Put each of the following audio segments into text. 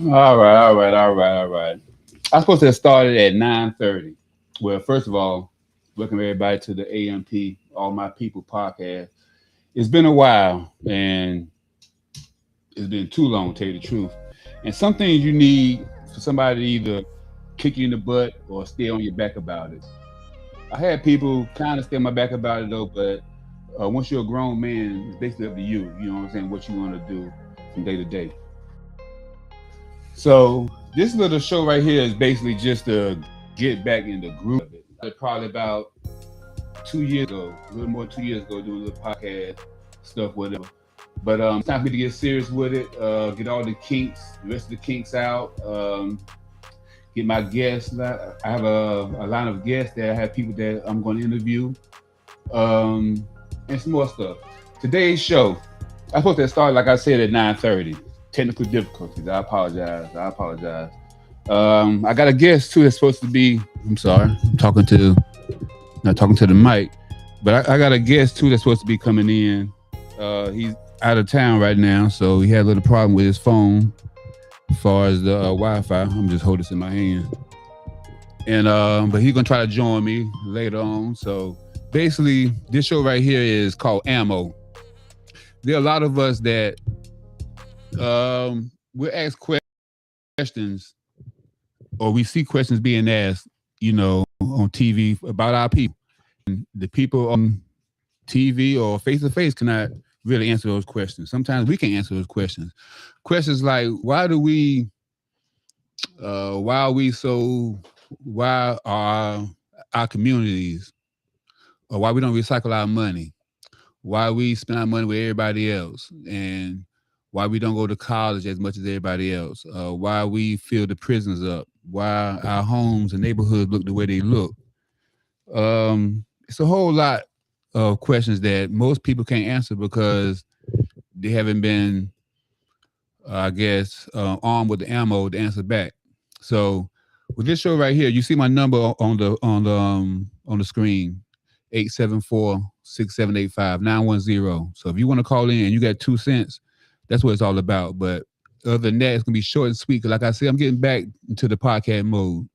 All right. I was supposed to have started at 9:30. Well, first of all, welcome everybody to the A.M.P. All My People podcast. It's been a while, and it's been too long, to tell you the truth. And some things you need for somebody to either kick you in the butt or stay on your back about it. I had people kind of stay on my back about it though, but once you're a grown man, it's basically up to you. You know what I'm saying? What you want to do from day to day. So this little show right here is basically just to get back in the groove of it. Probably about 2 years ago, a little more than 2 years ago, doing a little podcast stuff, whatever. But it's time for me to get serious with it. Get all the rest of the kinks out. Get my guests. I have a line of guests that I have people that I'm going to interview, and some more stuff. Today's show, I supposed to start like I said at 9:30. Technical difficulties. I apologize. I got a guest too that's supposed to be. I'm sorry. I'm not talking to the mic, but I got a guest too that's supposed to be coming in. He's out of town right now, so he had a little problem with his phone as far as the Wi-Fi. I'm just holding this in my hand, and but he's gonna try to join me later on. So basically, this show right here is called Ammo. There are a lot of us that we ask questions, or we see questions being asked, on TV about our people. And the people on TV or face to face cannot really answer those questions. Sometimes we can answer those questions. Questions like, why are our communities, or why we don't recycle our money, why we spend our money with everybody else, and why we don't go to college as much as everybody else, why we fill the prisons up, why our homes and neighborhoods look the way they look. It's a whole lot of questions that most people can't answer because they haven't been, I guess, armed with the ammo to answer back. So with this show right here, you see my number on the screen, 874-6785-910. So if you want to call in and you got 2 cents, that's what it's all about. But other than that, it's gonna be short and sweet. Cause like I said, I'm getting back into the podcast mode.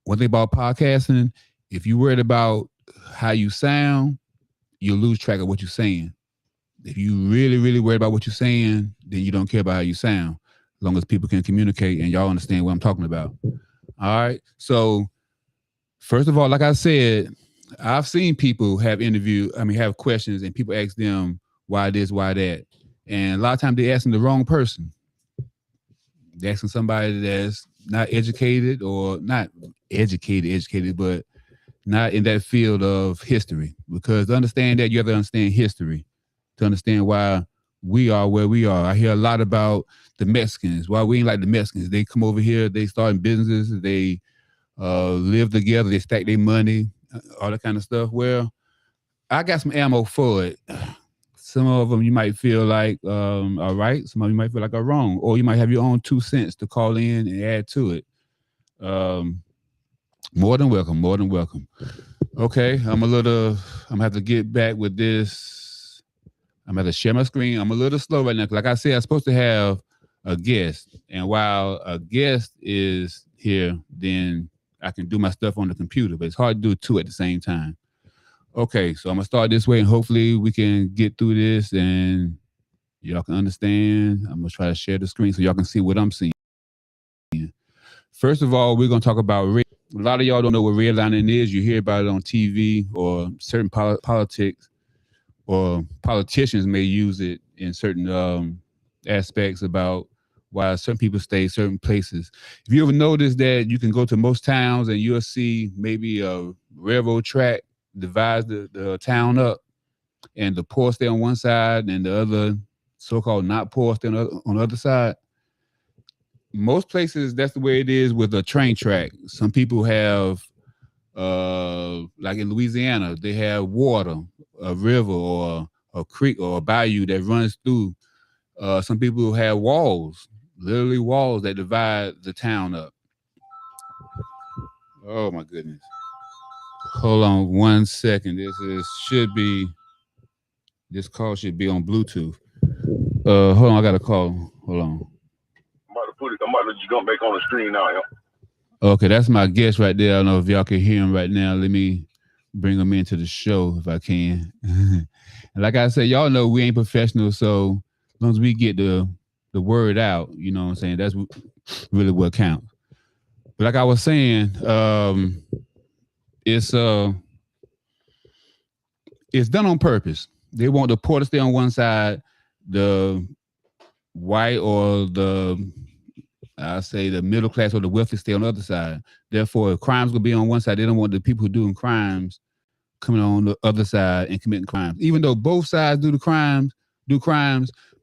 One thing about podcasting, if you're worried about how you sound, you'll lose track of what you're saying. If you really, really worried about what you're saying, then you don't care about how you sound. As long as people can communicate and y'all understand what I'm talking about. All right. So first of all, like I said, I've seen people have questions and people ask them why this, why that. And a lot of times they're asking the wrong person. They're asking somebody that's not educated or not educated, but not in that field of history. Because to understand that, you have to understand history to understand why we are where we are. I hear a lot about the Mexicans. Why we ain't like the Mexicans. They come over here, they start businesses, they live together, they stack their money, all that kind of stuff. Well, I got some ammo for it. Some of them you might feel like are right. Some of them you might feel like are wrong. Or you might have your own 2 cents to call in and add to it. More than welcome. Okay, I'm gonna have to get back with this. I'm gonna have to share my screen. I'm a little slow right now. Like I said, I'm supposed to have a guest. And while a guest is here, then I can do my stuff on the computer. But it's hard to do two at the same time. Okay, so I'm gonna start this way, and hopefully we can get through this, and y'all can understand. I'm gonna try to share the screen so y'all can see what I'm seeing. First of all, we're gonna talk about red. A lot of y'all don't know what redlining is. You hear about it on TV, or certain politics or politicians may use it in certain aspects about why certain people stay certain places. If you ever notice that you can go to most towns and you'll see maybe a railroad track divides the town up, and the poor stay on one side and the other so-called not poor stay on the other side. Most places, that's the way it is with a train track. Some people have, like in Louisiana, they have water, a river or a creek or a bayou that runs through. Some people have walls, literally walls that divide the town up. Oh my goodness. Hold on 1 second. This call should be on Bluetooth. Hold on, I got a call. Hold on. jump back on the screen now. Yeah. Okay, that's my guest right there. I don't know if y'all can hear him right now. Let me bring him into the show if I can. And like I said, y'all know we ain't professionals, so as long as we get the word out, you know what I'm saying, that's really what counts. But like I was saying, it's it's done on purpose. They want the poor to stay on one side, the white or the I say the middle class or the wealthy stay on the other side. Therefore, if crimes will be on one side, they don't want the people who doing crimes coming on the other side and committing crimes. Even though both sides do crimes,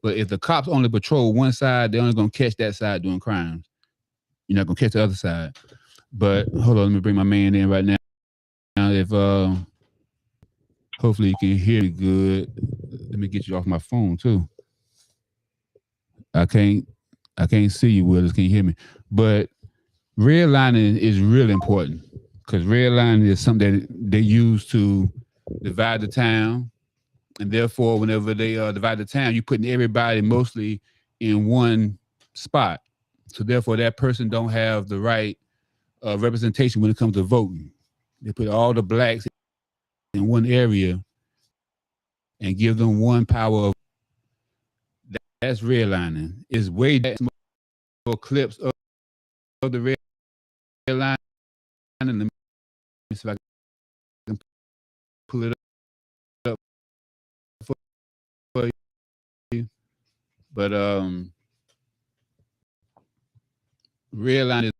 but if the cops only patrol one side, they're only gonna catch that side doing crimes. You're not gonna catch the other side. But hold on, let me bring my man in right now. If hopefully you can hear me good. Let me get you off my phone too. I can't I can't see you, Willis. Can you hear me? But redlining is really important because redlining is something that they use to divide the town, and therefore, whenever they divide the town, you're putting everybody mostly in one spot. So therefore, that person don't have the right representation when it comes to voting. They put all the blacks in one area and give them one power of that's redlining. It's way more clips of the red line. And let me see if I can pull it up for you. But red line is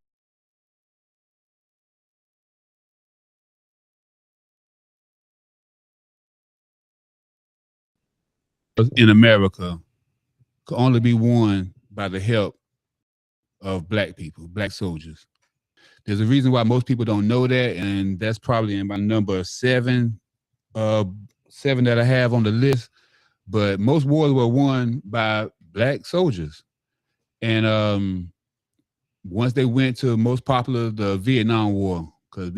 in America could only be won by the help of black people, black soldiers. There's a reason why most people don't know that, and that's probably in my number uh, seven that I have on the list. But most wars were won by black soldiers, and once they went to most popular the Vietnam War, because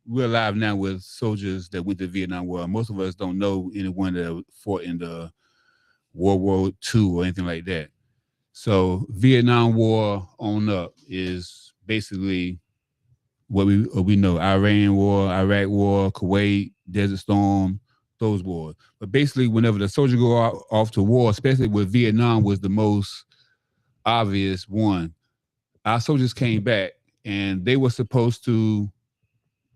we're alive now with soldiers that went to the Vietnam War. Most of us don't know anyone that fought in the World War II or anything like that. So Vietnam War on up is basically what we know: Iran War, Iraq War, Kuwait, Desert Storm, those wars. But basically, whenever the soldier go off to war, especially with Vietnam, was the most obvious one. Our soldiers came back, and they were supposed to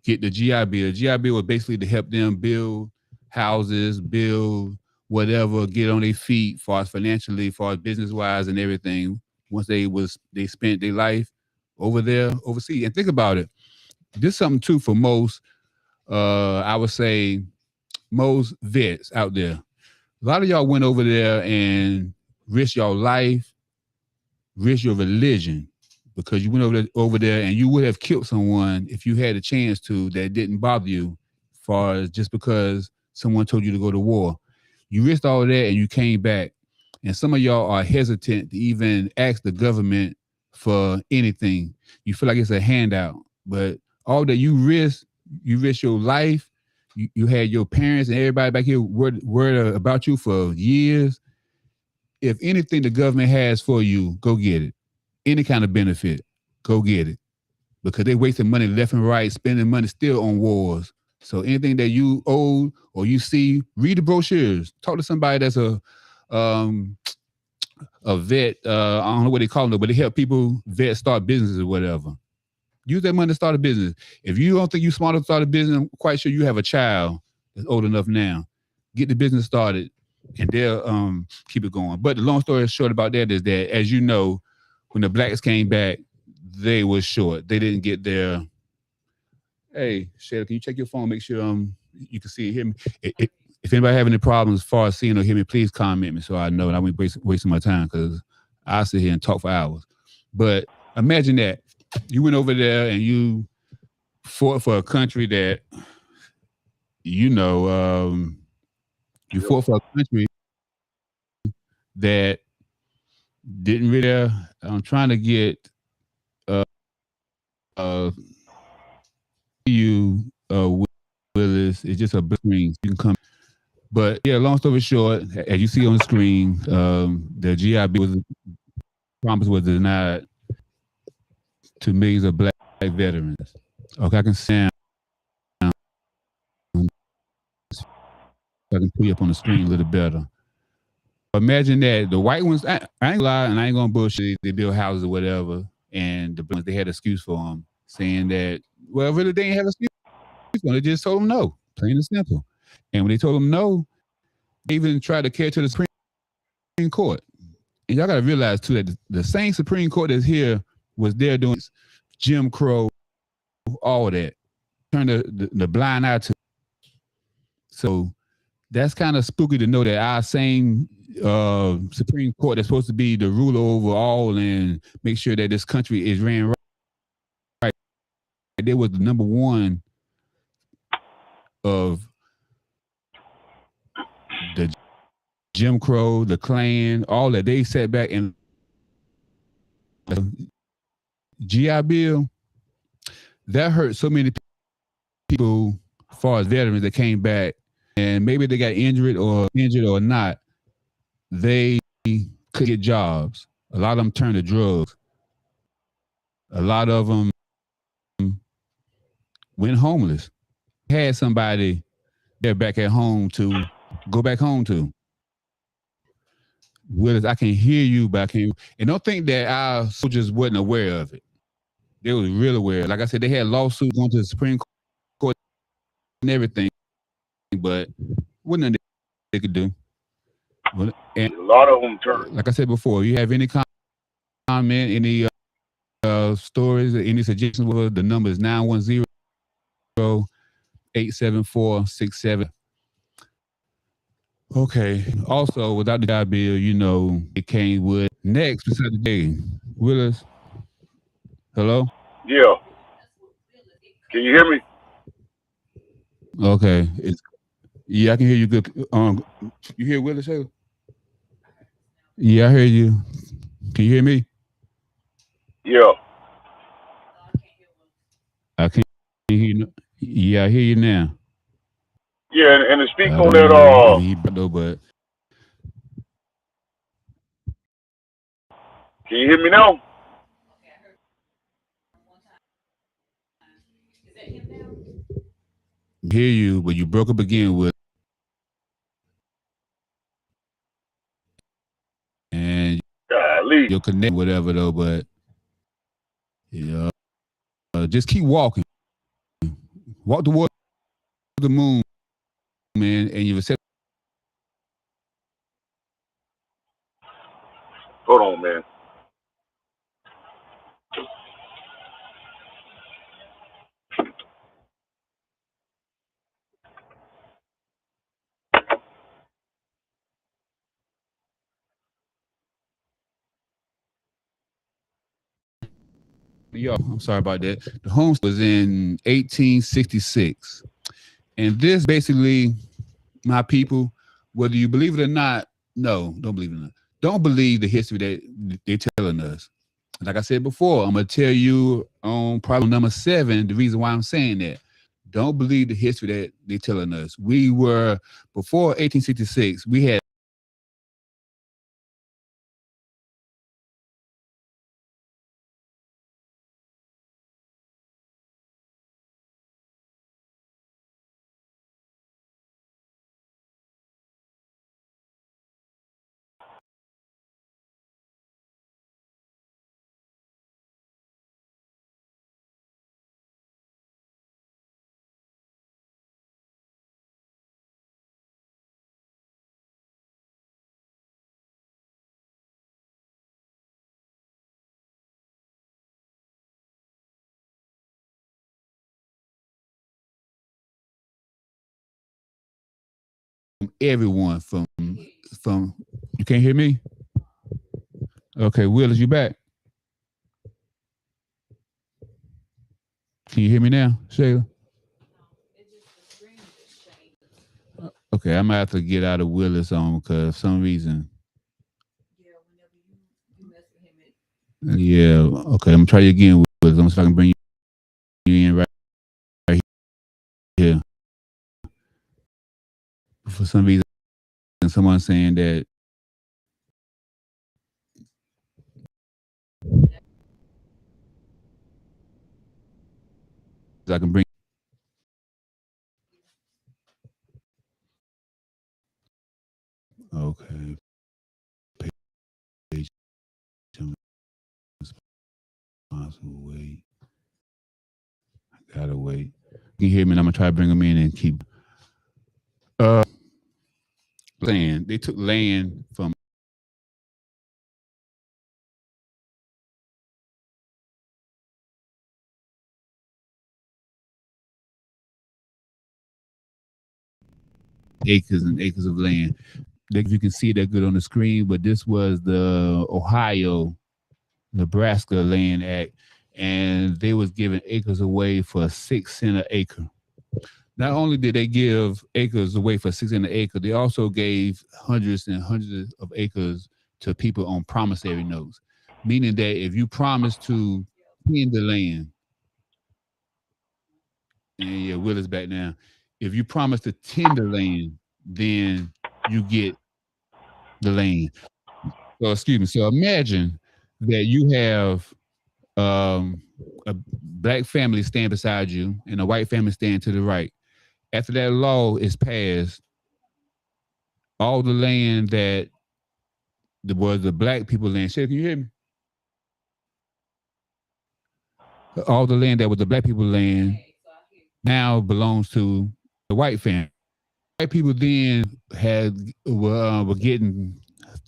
get the GI Bill. The GI Bill was basically to help them build houses, build whatever, get on their feet, far as financially, far as business wise, and everything. Once they spent their life over there overseas. And think about it. This is something too for most. I would say most vets out there. A lot of y'all went over there and risked your life, risk your religion because you went over there and you would have killed someone if you had a chance to that didn't bother you, far as just because someone told you to go to war. You risked all that and you came back. And some of y'all are hesitant to even ask the government for anything. You feel like it's a handout, but all that you risk your life. You had your parents and everybody back here word about you for years. If anything the government has for you, go get it. Any kind of benefit, go get it. Because they wasting money left and right, spending money still on wars. So anything that you owe or you see, read the brochures. Talk to somebody that's um, a vet. I don't know what they call them, but they help people vet start businesses or whatever. Use that money to start a business. If you don't think you're smart to start a business, I'm quite sure you have a child that's old enough now. Get the business started and they'll keep it going. But the long story short about that is that, as you know, when the blacks came back, they were short. They didn't get their. Hey, Shayla, can you check your phone? Make sure you can see and hear me. If anybody have any problems as far as seeing or hear me, please comment me so I know and I won't wasting my time because I sit here and talk for hours. But imagine that you went over there and you fought for a country that you know you fought for a country that didn't really. I'm trying to get uh you Willis. It's just a big screen. You can come. But yeah, long story short, as you see on the screen, the GI Bill promise was denied. to millions of black veterans. Okay, I can sound. I can put you up on the screen a little better. Imagine that the white ones, I ain't gonna lie, and I ain't gonna bullshit. They build houses or whatever, and the black ones they had an excuse for them, saying that well, really they didn't have an excuse for them. They just told them no, plain and simple. And when they told them no, they even tried to carry it to the Supreme Court. And y'all gotta realize too that the same Supreme Court that's here was there doing Jim Crow, all that, turn the blind eye to. So that's kind of spooky to know that our same Supreme Court that's supposed to be the ruler over all and make sure that this country is ran right. They was the number one of the Jim Crow, the Klan, all that. They sat back and GI Bill, that hurt so many people as far as veterans that came back and maybe they got injured or not. They could get jobs. A lot of them turned to drugs. A lot of them went homeless. Had somebody there back at home to go back home to. Willis, I can hear you, but I can't. And don't think that our soldiers wasn't aware of it. They was real aware. Like I said, they had lawsuits going to the Supreme Court and everything, but wasn't nothing they could do. And a lot of them turned. like I said before, you have any comment, any stories, any suggestions? Well, the number is 910-874-67. Okay. Also, without the job bill, it came with next beside the day. Willis. Hello? Yeah. Can you hear me? Okay. Yeah, I can hear you good. You hear Willis? Yeah, I hear you. Can you hear me? Yeah. I can't hear you. Yeah, I hear you now. Yeah, and to speak I on don't that, know if he though, but can you hear me now? hear you, but you broke up again with, and Golly. you'll connect whatever though, but yeah, just keep walking. Walk towards the moon, man, and you've accepted. Hold on, man. Yo, I'm sorry about that. The home was in 1866, and this basically, my people, whether you believe it or not, no, don't believe it or not. Don't believe the history that they're telling us. Like I said before, I'm gonna tell you on problem number 7 the reason why I'm saying that. Don't believe the history that they're telling us. We were before 1866. We had everyone from. You can't hear me? Okay, Will, is you back? Can you hear me now, Shayla? Okay, I might have to get out of Willis on because for some reason. Yeah, okay. I'm gonna try you again, Willis. I'm gonna see if I can bring you in right here. For some reason, someone's saying that I can bring. Okay. Page responsible. Wait. I gotta wait. You can hear me, and I'm gonna try to bring them in and keep. Land. They took land from acres and acres of land. You can see that good on the screen, but this was the Ohio, Nebraska Land Act, and they was giving acres away for 6 cents an acre. Not only did they give acres away for 6 cents an acre, they also gave hundreds and hundreds of acres to people on promissory notes, meaning that if you promise to tend the land, and yeah, Will is back now. If you promise to tend the land, then you get the land. So excuse me. So imagine that you have a black family stand beside you and a white family stand to the right. After that law is passed, all the land that was the black people land. Shit, can you hear me? All the land that was the black people land now belongs to the white family. White people then were getting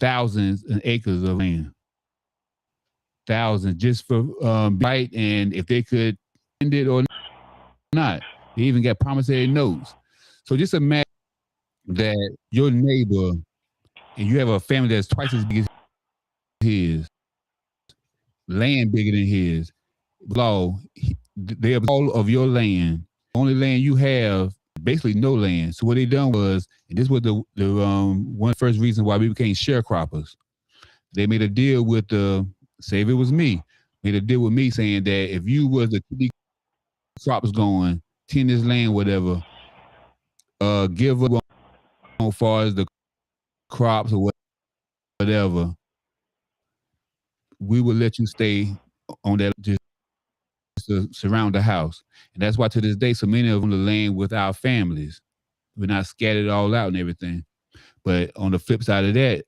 thousands and acres of land, thousands just for right, and if they could end it or not, they even got promissory notes. So just imagine that your neighbor and you have a family that's twice as big as his, land bigger than his. Law, they have all of your land. Only land you have, basically no land. So what they done was, and this was the one of the first reasons why we became sharecroppers. They made a deal with say if it was me, made a deal with me saying that if you was to keep crops going, tend this land, whatever, give up as far as the crops or whatever, we will let you stay on that just to surround the house. And that's why to this day, so many of them on the land with our families. We're not scattered all out and everything. But on the flip side of that,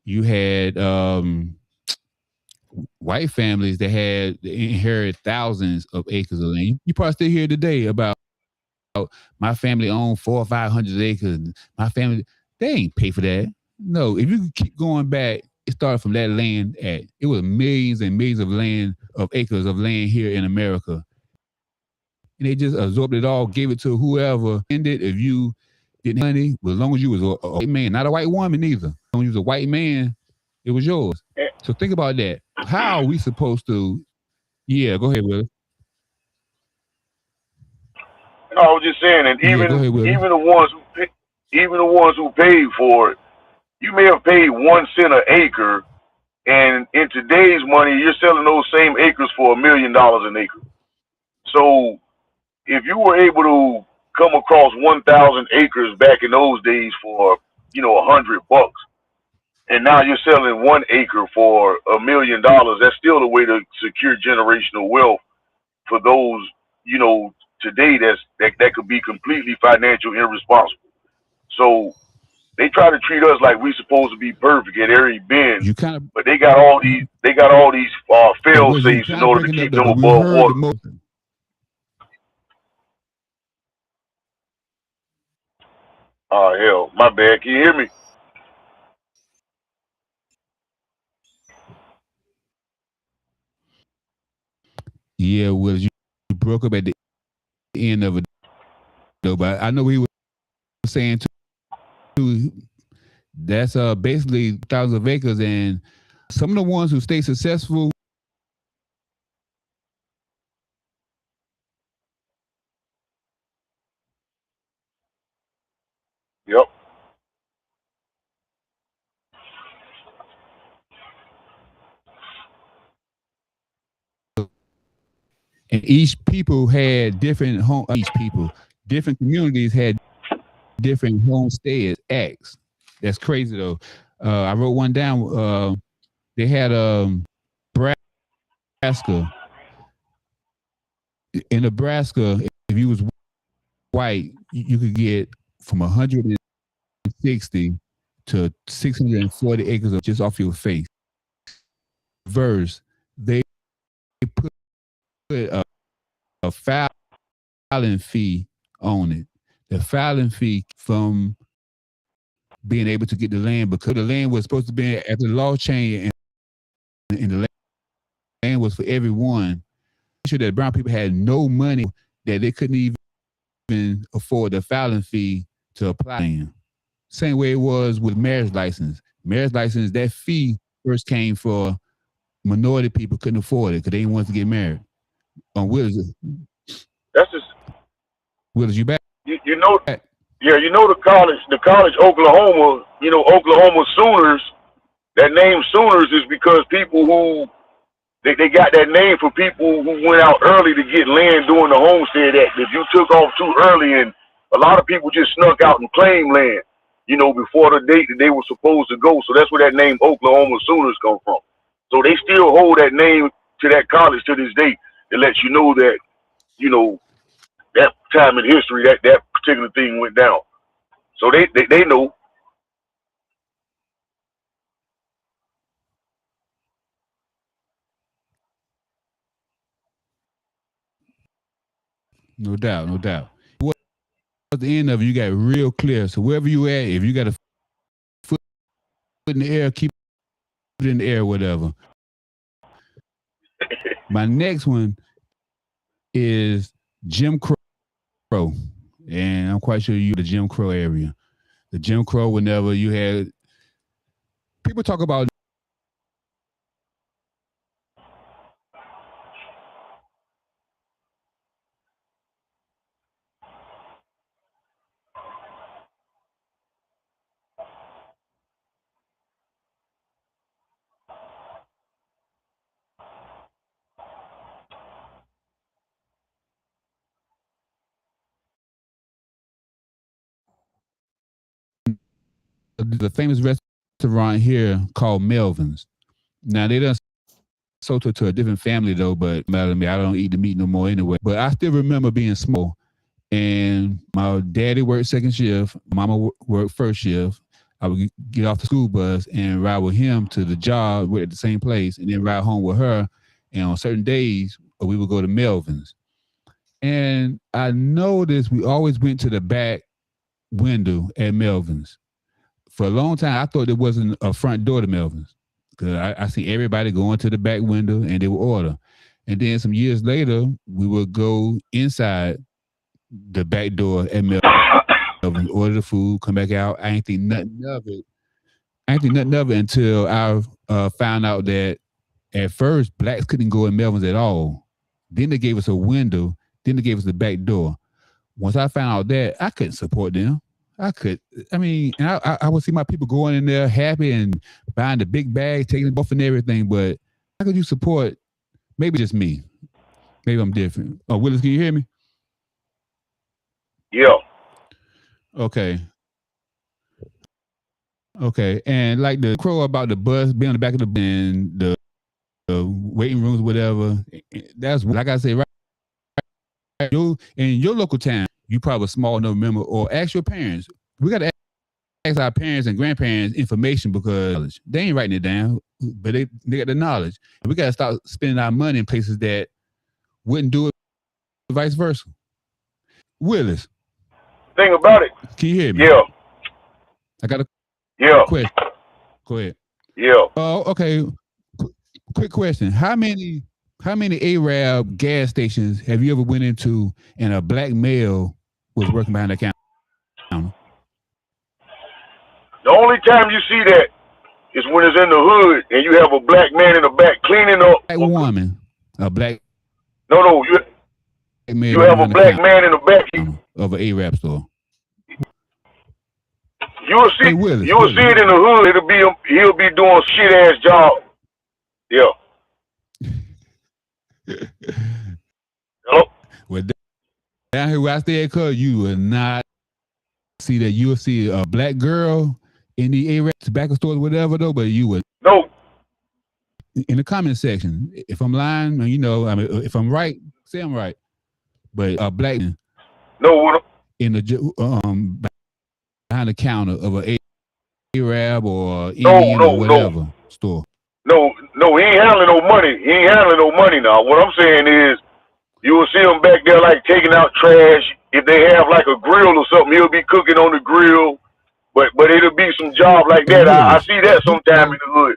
you had white families that had inherited thousands of acres of land. You probably still hear today about my family owned 400 or 500 acres. My family, they ain't pay for that. No, if you keep going back, it started from that land act. It was millions and millions of acres of land here in America. And they just absorbed it all, gave it to whoever ended. If you didn't have money, but as long as you was a white man, not a white woman either. As long as you was a white man, it was yours. So think about that. How are we supposed to? Yeah, go ahead, Willie. No, I was just saying, and Yeah, go even ahead, Willie. even the ones who even the ones who paid for it, you may have paid 1 cent an acre, and in today's money, you're selling those same acres for $1 million an acre. So if you were able to come across 1,000 acres back in those days for $100, and now you're selling 1 acre for $1 million, that's still a way to secure generational wealth for those today that could be completely financial irresponsible. So they try to treat us like we supposed to be perfect at every bend, You kind of, but they got all these but fail was you safes in kind of order to breaking up keep though? them But we above heard the water. most. Oh hell, my bad. Can you hear me? Yeah, was you broke up at the end of it though? But I know he was saying too. That's basically thousands of acres, and some of the ones who stay successful. Yep. And each people had different home. Each people, different communities had different homestead acts. That's crazy though. I wrote one down. They had Nebraska. in Nebraska, if you was white, you could get from 160 to 640 acres of just off your face. Verse, they put a filing fee on it. The filing fee from being able to get the land, because the land was supposed to be at the law chain, and the land was for everyone. Sure that brown people had no money, that they couldn't even afford the filing fee to apply in. Same way it was with marriage license. Marriage license, that fee first came for minority people, couldn't afford it because they didn't want to get married. On Willis, That's just Willis, you back? you know. Yeah, you know the college Oklahoma. You know Oklahoma Sooners. That name Sooners is because people who they got that name for people who went out early to get land during the Homestead Act. If you took off too early, and a lot of people just snuck out and claimed land, you know, before the date that they were supposed to go. So that's where that name Oklahoma Sooners come from. So they still hold that name to that college to this day. It lets you know that, you know, that time in history that particular thing went down. So they know. No doubt, no doubt. At the end of it, you got real clear. So wherever you at, if you got a foot in the air, keep it in the air, whatever. My next one is Jim Crow, and I'm quite sure you the Jim Crow area. The Jim Crow, whenever you had people talk about the famous restaurant here called Melvin's. Now they done sold it to a different family though, but matter me, I don't eat the meat no more anyway. But I still remember being small, and my daddy worked second shift, mama worked first shift. I would get off the school bus and ride with him to the job. We're at the same place, and then ride home with her. And on certain days, we would go to Melvin's. And I noticed we always went to the back window at Melvin's. For a long time, I thought there wasn't a front door to Melvin's, because I see everybody going to the back window and they would order. And then some years later, we would go inside the back door at Melvin's, order the food, come back out. I ain't think nothing of it. I ain't think nothing of it until I found out that at first blacks couldn't go in Melvin's at all. Then they gave us a window. Then they gave us the back door. Once I found out that, I couldn't support them. I mean, and I would see my people going in there happy and buying the big bag, taking it off and everything. But how could you support? Maybe just me. Maybe I'm different. Oh, Willis, can you hear me? Yeah. Okay. Okay. And like the crow about the bus, being on the back of the bus and the waiting rooms, whatever. That's like I say, right? In your local town, you probably small enough remember, or ask your parents. We got to ask our parents and grandparents information because they ain't writing it down, but they got the knowledge. And we got to start spending our money in places that wouldn't do it, vice versa. Willis. Thing about it. Can you hear me? Yeah. I got a question. Go ahead. Yeah. Oh, okay. Quick question. How many Arab gas stations have you ever went into and a black male was working behind the counter? The only time you see that is when it's in the hood and you have a black man in the back cleaning up. A woman, a black. No, you have a black man in the back of an Arab store. You'll see it in the hood. He'll be doing shit ass job. Yeah. Hello? Well, down here where I stay at, cuz you will not see that. You'll see a black girl in the Arab tobacco stores, whatever, though, but you would. No. In the comment section, if I'm lying, you know, I mean, if I'm right, say I'm right. but a black man No, what? in the behind the counter of a Arab or No, Indian or no, no, whatever store. no. He ain't handling no money. He ain't handling no money now. What I'm saying is, you will see him back there like taking out trash. If they have like a grill or something, he'll be cooking on the grill. But it'll be some job like Hey that. I Willis, see that you sometime know, in the hood.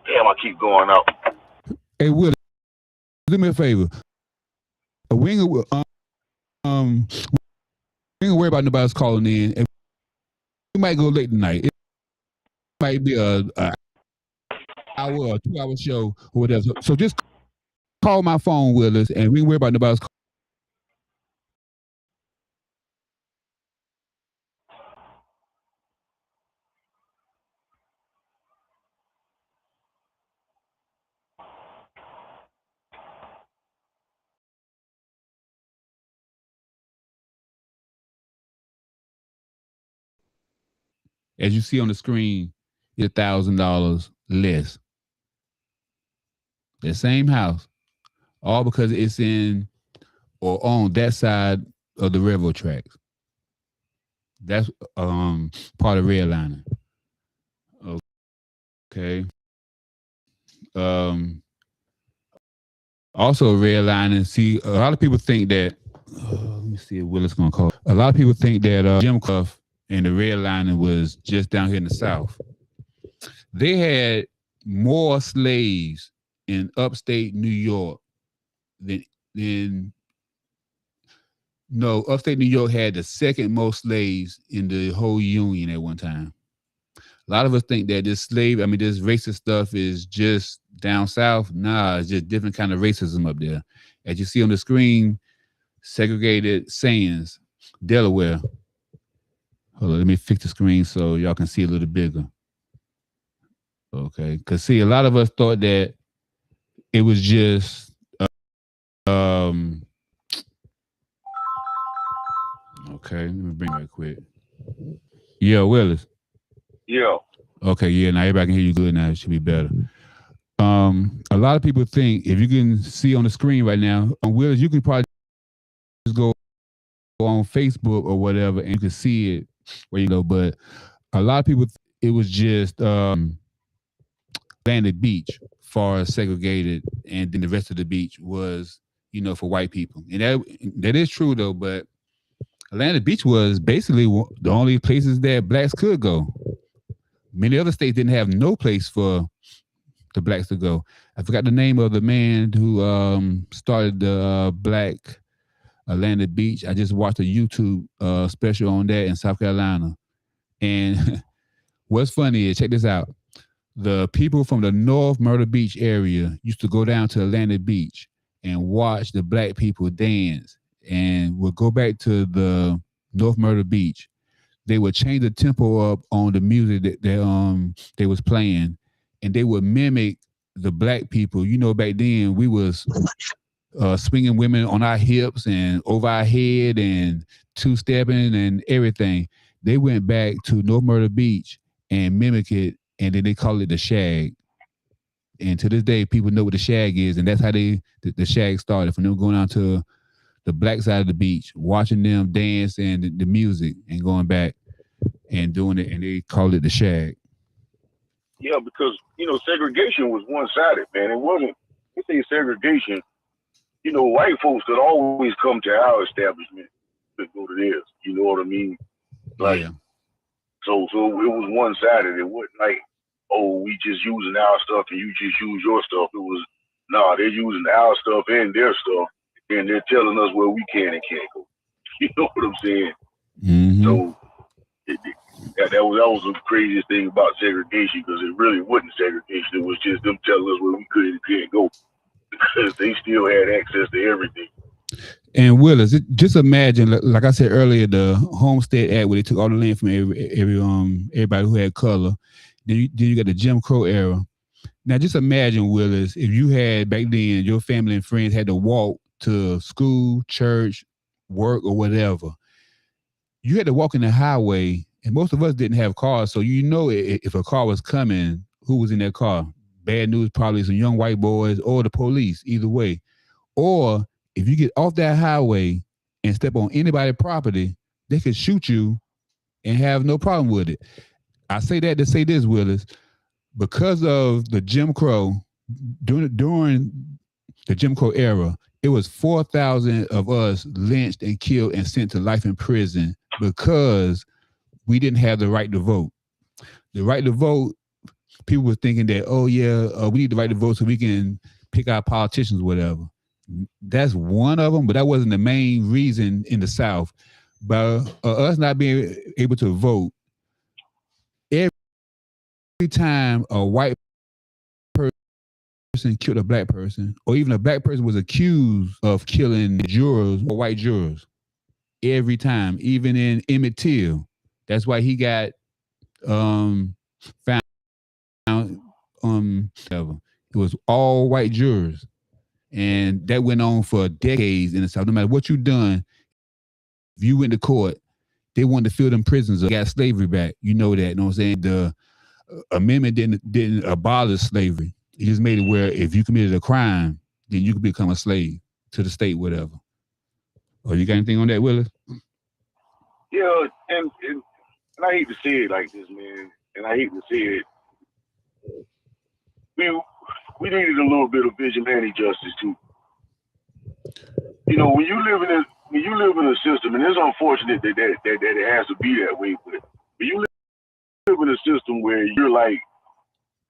Damn, I keep going out. hey Willis, do me a favor. We ain't we ain't gonna worry about nobody else calling in. And we might go late tonight. It might be a hour or 2 hour show or whatever. So just call my phone, Willis, and we ain't worry about nobody else. As you see on the screen, it's $1,000 less. The same house, all because it's in or on that side of the railroad tracks. That's part of redlining. Okay. Um, Also redlining. See, a lot of people think that. Let me see what it's gonna call. A lot of people think that Jim Crow and the redlining was just down here in the South. They had more slaves in upstate New York than no, upstate New York had the second most slaves in the whole union at one time. A lot of us think that this racist stuff is just down south. Nah, it's just different kind of racism up there. As you see on the screen, segregated sands, Delaware. Hold on, let me fix the screen so y'all can see a little bigger. Okay, because see, a lot of us thought that it was just um. Okay, let me bring it right quick. Yeah, Willis. Yeah. Okay, yeah, now everybody can hear you good now. It should be better. A lot of people think if you can see on the screen right now, on Willis, you can probably just go on Facebook or whatever and you can see it where you go. But a lot of people, it was just Atlantic Beach, far as segregated, and then the rest of the beach was, for white people. And that is true though. But Atlantic Beach was basically the only places that blacks could go. Many other states didn't have no place for the blacks to go. I forgot the name of the man who started the Black Atlantic Beach. I just watched a YouTube special on that in South Carolina. And what's funny is, check this out. The people from the North Myrtle Beach area used to go down to Atlantic Beach and watch the black people dance and would go back to the North Myrtle Beach. They would change the tempo up on the music that they was playing, and they would mimic the black people. Back then we was swinging women on our hips and over our head and two stepping and everything. They went back to North Myrtle Beach and mimic it, and then they call it the shag. And to this day, people know what the shag is, and that's how the shag started, from them going out to the black side of the beach, watching them dance and the music, and going back and doing it, and they call it the shag. Yeah, because segregation was one sided, man. It wasn't. You say segregation. White folks could always come to our establishment to go to theirs. You know what I mean? Like, Yeah. so it was one sided. It wasn't like, oh, we just using our stuff and you just use your stuff. It was, nah, they're using our stuff and their stuff, and they're telling us where we can and can't go. You know what I'm saying? Mm-hmm. So that was the craziest thing about segregation, because it really wasn't segregation. It was just them telling us where we could and can't go, because they still had access to everything. And Willis, just imagine, like I said earlier, the Homestead Act where they took all the land from everybody who had color. Then you got the Jim Crow era. Now just imagine, Willis, if you had back then, your family and friends had to walk to school, church, work, or whatever. You had to walk in the highway, and most of us didn't have cars, so if a car was coming, who was in that car? bad news, probably some young white boys or the police, either way. Or if you get off that highway and step on anybody's property, they could shoot you and have no problem with it. I say that to say this, Willis, because of the Jim Crow, during the Jim Crow era, it was 4,000 of us lynched and killed and sent to life in prison because we didn't have the right to vote. The right to vote, people were thinking that, oh yeah, we need the right to vote so we can pick our politicians, whatever. That's one of them, but that wasn't the main reason in the South. But us not being able to vote, every time a white person killed a black person, or even a black person was accused of killing jurors or white jurors, every time, even in Emmett Till, that's why he got found. It was all white jurors, and that went on for decades in the South. No matter what you done, if you went to court, they wanted to fill them prisons up, got slavery back. You know that. You know what I'm saying? The amendment didn't abolish slavery. It just made it where if you committed a crime, then you could become a slave to the state, whatever. Oh, you got anything on that, Willis? Yeah, and I hate to say it like this, man, and I hate to say it. We needed a little bit of vigilante justice too. You know, when you live in a system, and it's unfortunate that it has to be that way, but when you live in a system where you're like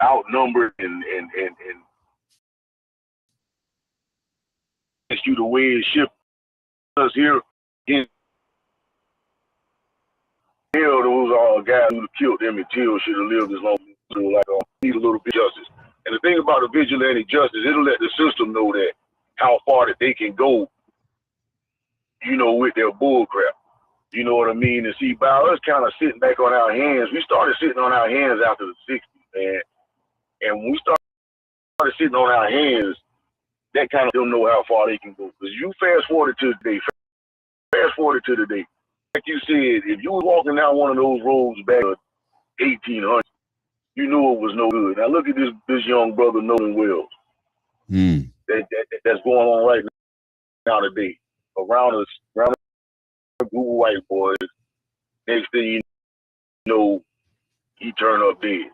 outnumbered and it's you the way it shipped us here in hell, those guys who killed them until should have lived as long as they like need a little bit of justice. And the thing about the vigilante justice, it'll let the system know that how far that they can go, you know, with their bull crap. You know what I mean? And see, by us kind of sitting back on our hands, we started sitting on our hands after the 60s, man. And when we started sitting on our hands, that kind of don't know how far they can go. Because you fast forward to today, like you said, if you was walking down one of those roads back in 1800, you knew it was no good. Now look at this young brother, Nolan Wells, that's going on right now today. Around a group of white boys, next thing you know, he turned up dead.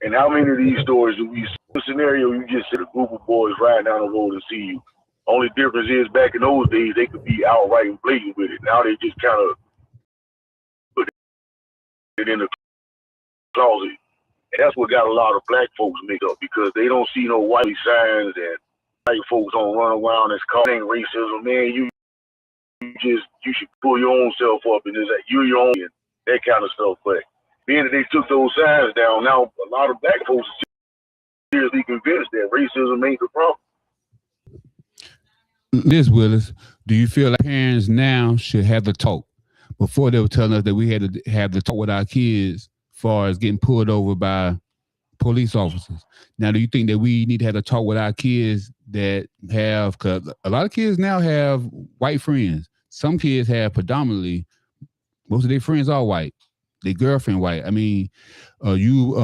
And how many of these stories do we see? The scenario, you just see a group of boys riding down the road and see you. Only difference is back in those days, they could be outright and blatant with it. Now they just kind of put it in the closet. And that's what got a lot of black folks mixed up because they don't see no white signs and white folks don't run around as calling racism. Man, you should pull your own self up and it's like you're your own and that kind of stuff. But being that they took those signs down, now a lot of black folks are seriously convinced that racism ain't the problem. Liz Willis, do you feel like parents now should have the talk? Before they were telling us that we had to have the talk with our kids as far as getting pulled over by police officers. Now, do you think that we need to have a talk with our kids that have, because a lot of kids now have white friends. Some kids have predominantly, most of their friends are white. Their girlfriend white. I mean, you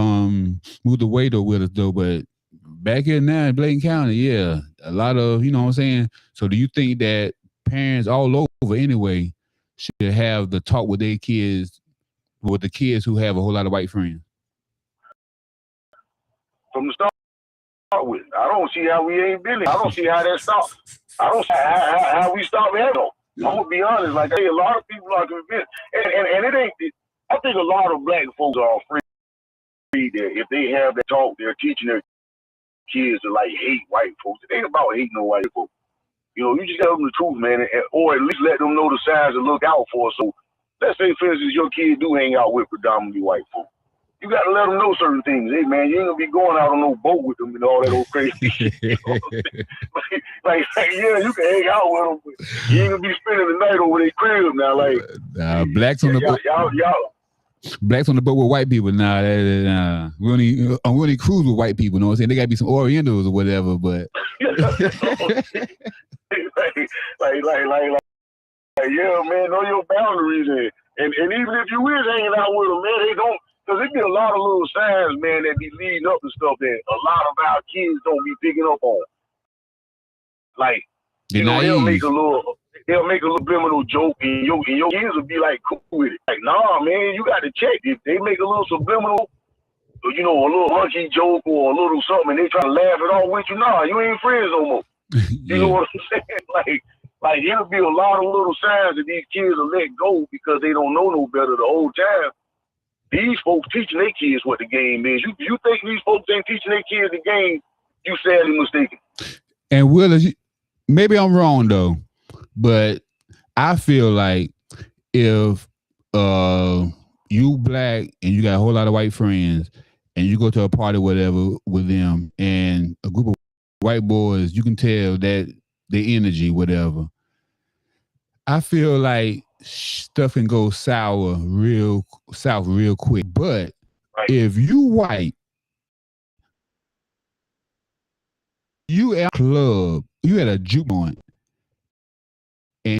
moved away though with us though, but back here now in Bladen County, yeah, a lot of, you know what I'm saying? So do you think that parents all over anyway should have the talk with their kids, with the kids who have a whole lot of white friends? From the start with, I don't see how we ain't been there. I don't see how that stopped. I don't see how we stopped having them. I'm gonna be honest, like a lot of people are convinced, and it ain't. I think a lot of black folks are afraid that if they have that talk, they're teaching their kids to like hate white folks. It ain't about hating no white folks. You know, you just gotta tell them the truth, man, or at least let them know the signs to look out for. So, let's say, for instance, your kid do hang out with predominantly white folks. You gotta let them know certain things. Hey, man, you ain't gonna be going out on no boat with them and all that old crazy shit. You know like, yeah, you can hang out with them, but you ain't gonna be spending the night over their crib now. Like, blacks on the boat. Y'all. Blacks on the boat with white people. Nah, we only cruise with white people. You know what I'm saying? They gotta be some Orientals or whatever. But like, yeah, man, know your boundaries, and even if you is hanging out with them, man, Because it be a lot of little signs, man, that be leading up to stuff that a lot of our kids don't be picking up on. Like, you know, they'll make a little subliminal joke, and your kids will be like cool with it. Like, nah, man, you got to check. If they make a little subliminal, a little monkey joke or a little something, and they try to laugh it off with you, nah, you ain't friends no more. You know what I'm saying? Like it'll be a lot of little signs that these kids will let go because they don't know no better the whole time. These folks teaching their kids what the game is. You think these folks ain't teaching their kids the game, you sadly mistaken. And Willis, maybe I'm wrong though, but I feel like if you black and you got a whole lot of white friends and you go to a party or whatever with them and a group of white boys, you can tell that the energy, whatever. I feel like stuff can go south real quick. But if you white, you at a club, you at a juke joint, and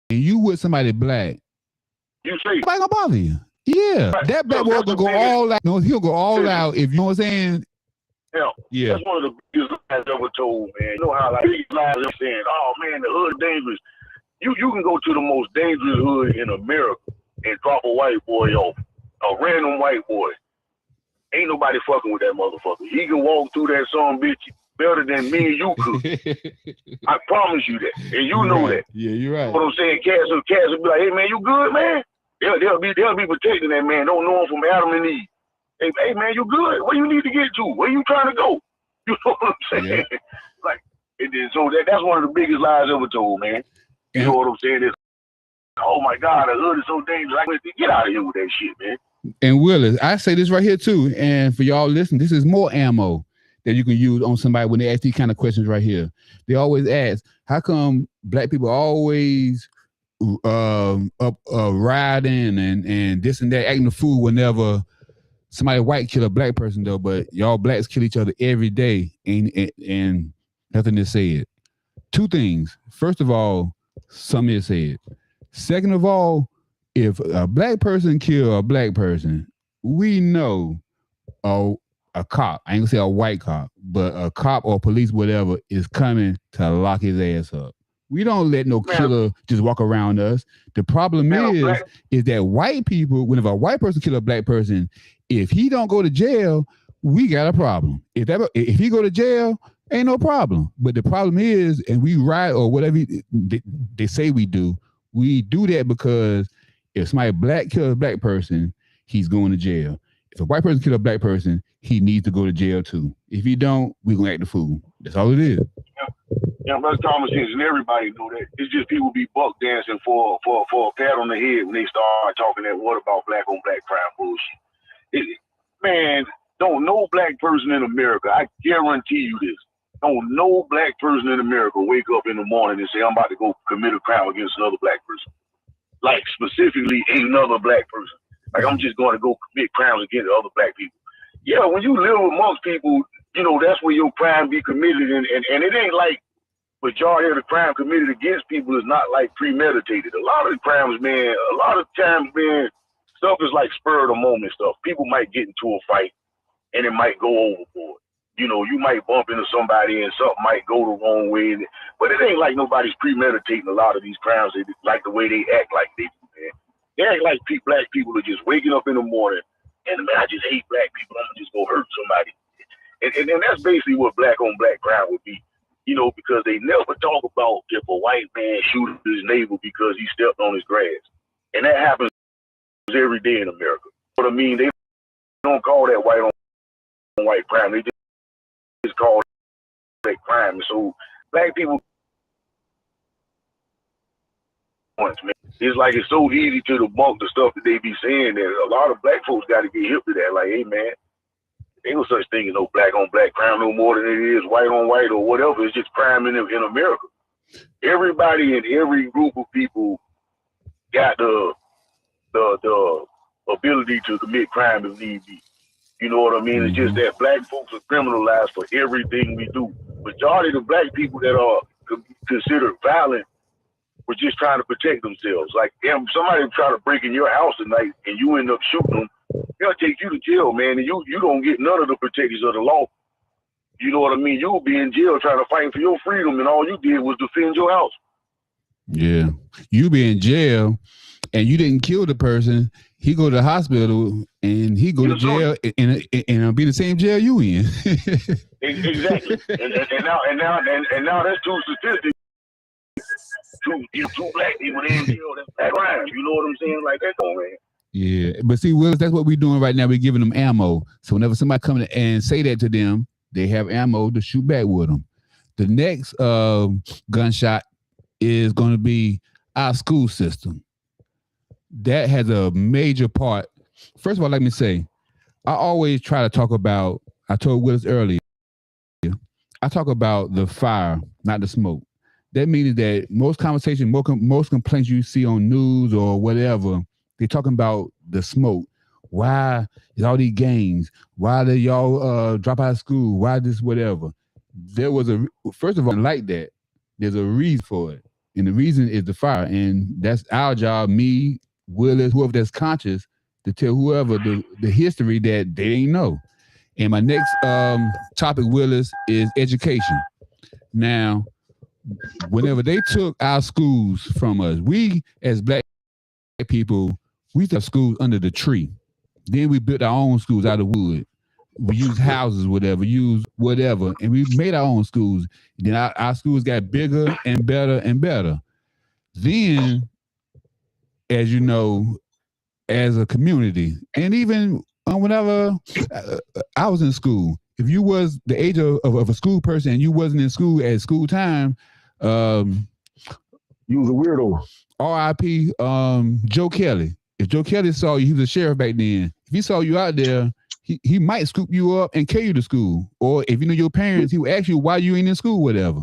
you with somebody black, you say nobody gonna bother you. Yeah, that black boy gonna go all out. No, he'll go all out if you know what I'm saying. Yeah, that's one of the biggest lies ever told, man. You know how like these lies are saying, "Oh man, the hood is dangerous." You can go to the most dangerous hood in America and drop a white boy off, a random white boy. Ain't nobody fucking with that motherfucker. He can walk through that son bitch better than me and you could. I promise you that, and you know that. Yeah, you're right. You know what I'm saying? Cats will be like, "Hey man, you good, man?" They'll be protecting that man. Don't know him from Adam and Eve. Hey man, you good? Where you need to get to? Where you trying to go? You know what I'm saying? Yeah. Like, so that's one of the biggest lies ever told, man. You know what I'm saying? It's, oh my God, the hood is so dangerous. I get out of here with that shit, man. And Willis, I say this right here too, and for y'all listening, this is more ammo that you can use on somebody when they ask these kind of questions right here. They always ask, how come black people always up riding and this and that, acting the fool whenever somebody white kill a black person though, but y'all blacks kill each other every day and nothing is said. Two things. First of all, something is said. Second of all, if a black person kill a black person, we know a cop, I ain't gonna say a white cop, but a cop or police, whatever, is coming to lock his ass up. We don't let no killer just walk around us. The problem is that white people, whenever a white person kill a black person, if he don't go to jail, we got a problem. If he go to jail, ain't no problem. But the problem is, and we ride or whatever they say we do that because if somebody black kills a black person, he's going to jail. If a white person kills a black person, he needs to go to jail too. If he don't, we gonna act the fool. That's all it is. Yeah, that's common sense, and everybody know that. It's just people be buck dancing for a pat on the head when they start talking that what about black on black crime bullshit. Man, don't no black person in America, I guarantee you this, don't no black person in America wake up in the morning and say, I'm about to go commit a crime against another black person. Like specifically another black person. Like I'm just going to go commit crimes against other black people. Yeah, when you live amongst people, you know, that's where your crime be committed, and it ain't like majority of the crime committed against people is not like premeditated. A lot of the crimes, man, a lot of times, man, stuff is like spur of the moment stuff. People might get into a fight and it might go overboard. You know, you might bump into somebody and something might go the wrong way. But it ain't like nobody's premeditating a lot of these crimes. They like the way they act like they do, man. They act like black people are just waking up in the morning and, man, I just hate black people. I'm just going to hurt somebody. And that's basically what black on black crime would be. You know, because they never talk about if a white man shoots his neighbor because he stepped on his grass. And that happens every day in America. But I mean, they don't call that white on white crime. They just call that crime. So black people, it's like it's so easy to debunk the stuff that they be saying that a lot of black folks got to get hip to that. Like, hey, man, ain't no such thing as no black on black crime no more than it is white on white or whatever. It's just crime in America. Everybody in every group of people got the ability to commit crime if need be. You know what I mean? It's just that black folks are criminalized for everything we do. Majority of the black people that are considered violent were just trying to protect themselves. Like, if somebody try to break in your house tonight and you end up shooting them, they'll take you to jail, man, and you don't get none of the protections of the law. You know what I mean? You'll be in jail trying to fight for your freedom, and all you did was defend your house. Yeah, you be in jail, and you didn't kill the person. He go to the hospital, and he go to jail, and be in the same jail you in. Exactly. and now that's two statistics. Two black people in jail. That's black crime. You know what I'm saying? Like that's on, man. Yeah, but see, Willis, that's what we're doing right now. We're giving them ammo. So whenever somebody come in and say that to them, they have ammo to shoot back with them. The next gunshot is going to be our school system. That has a major part. First of all, let me say, I always try to talk about, I told Willis earlier, I talk about the fire, not the smoke. That means that most conversations, most complaints you see on news or whatever, they're talking about the smoke. Why is all these gangs? Why did y'all drop out of school? Why this, whatever? There was first of all, like that, there's a reason for it. And the reason is the fire. And that's our job, me, Willis, whoever that's conscious, to tell whoever the history that they ain't know. And my next topic, Willis, is education. Now, whenever they took our schools from us, we as black people, we used to have schools under the tree. Then we built our own schools out of wood. We used houses, whatever, and we made our own schools. Then our schools got bigger and better and better. Then, as you know, as a community, and even whenever I was in school, if you was the age of a school person and you wasn't in school at school time, you was a weirdo. R.I.P. Joe Kelly. If Joe Kelly saw you, he was a sheriff back then. If he saw you out there, he might scoop you up and carry you to school. Or if you know your parents, he would ask you why you ain't in school, whatever.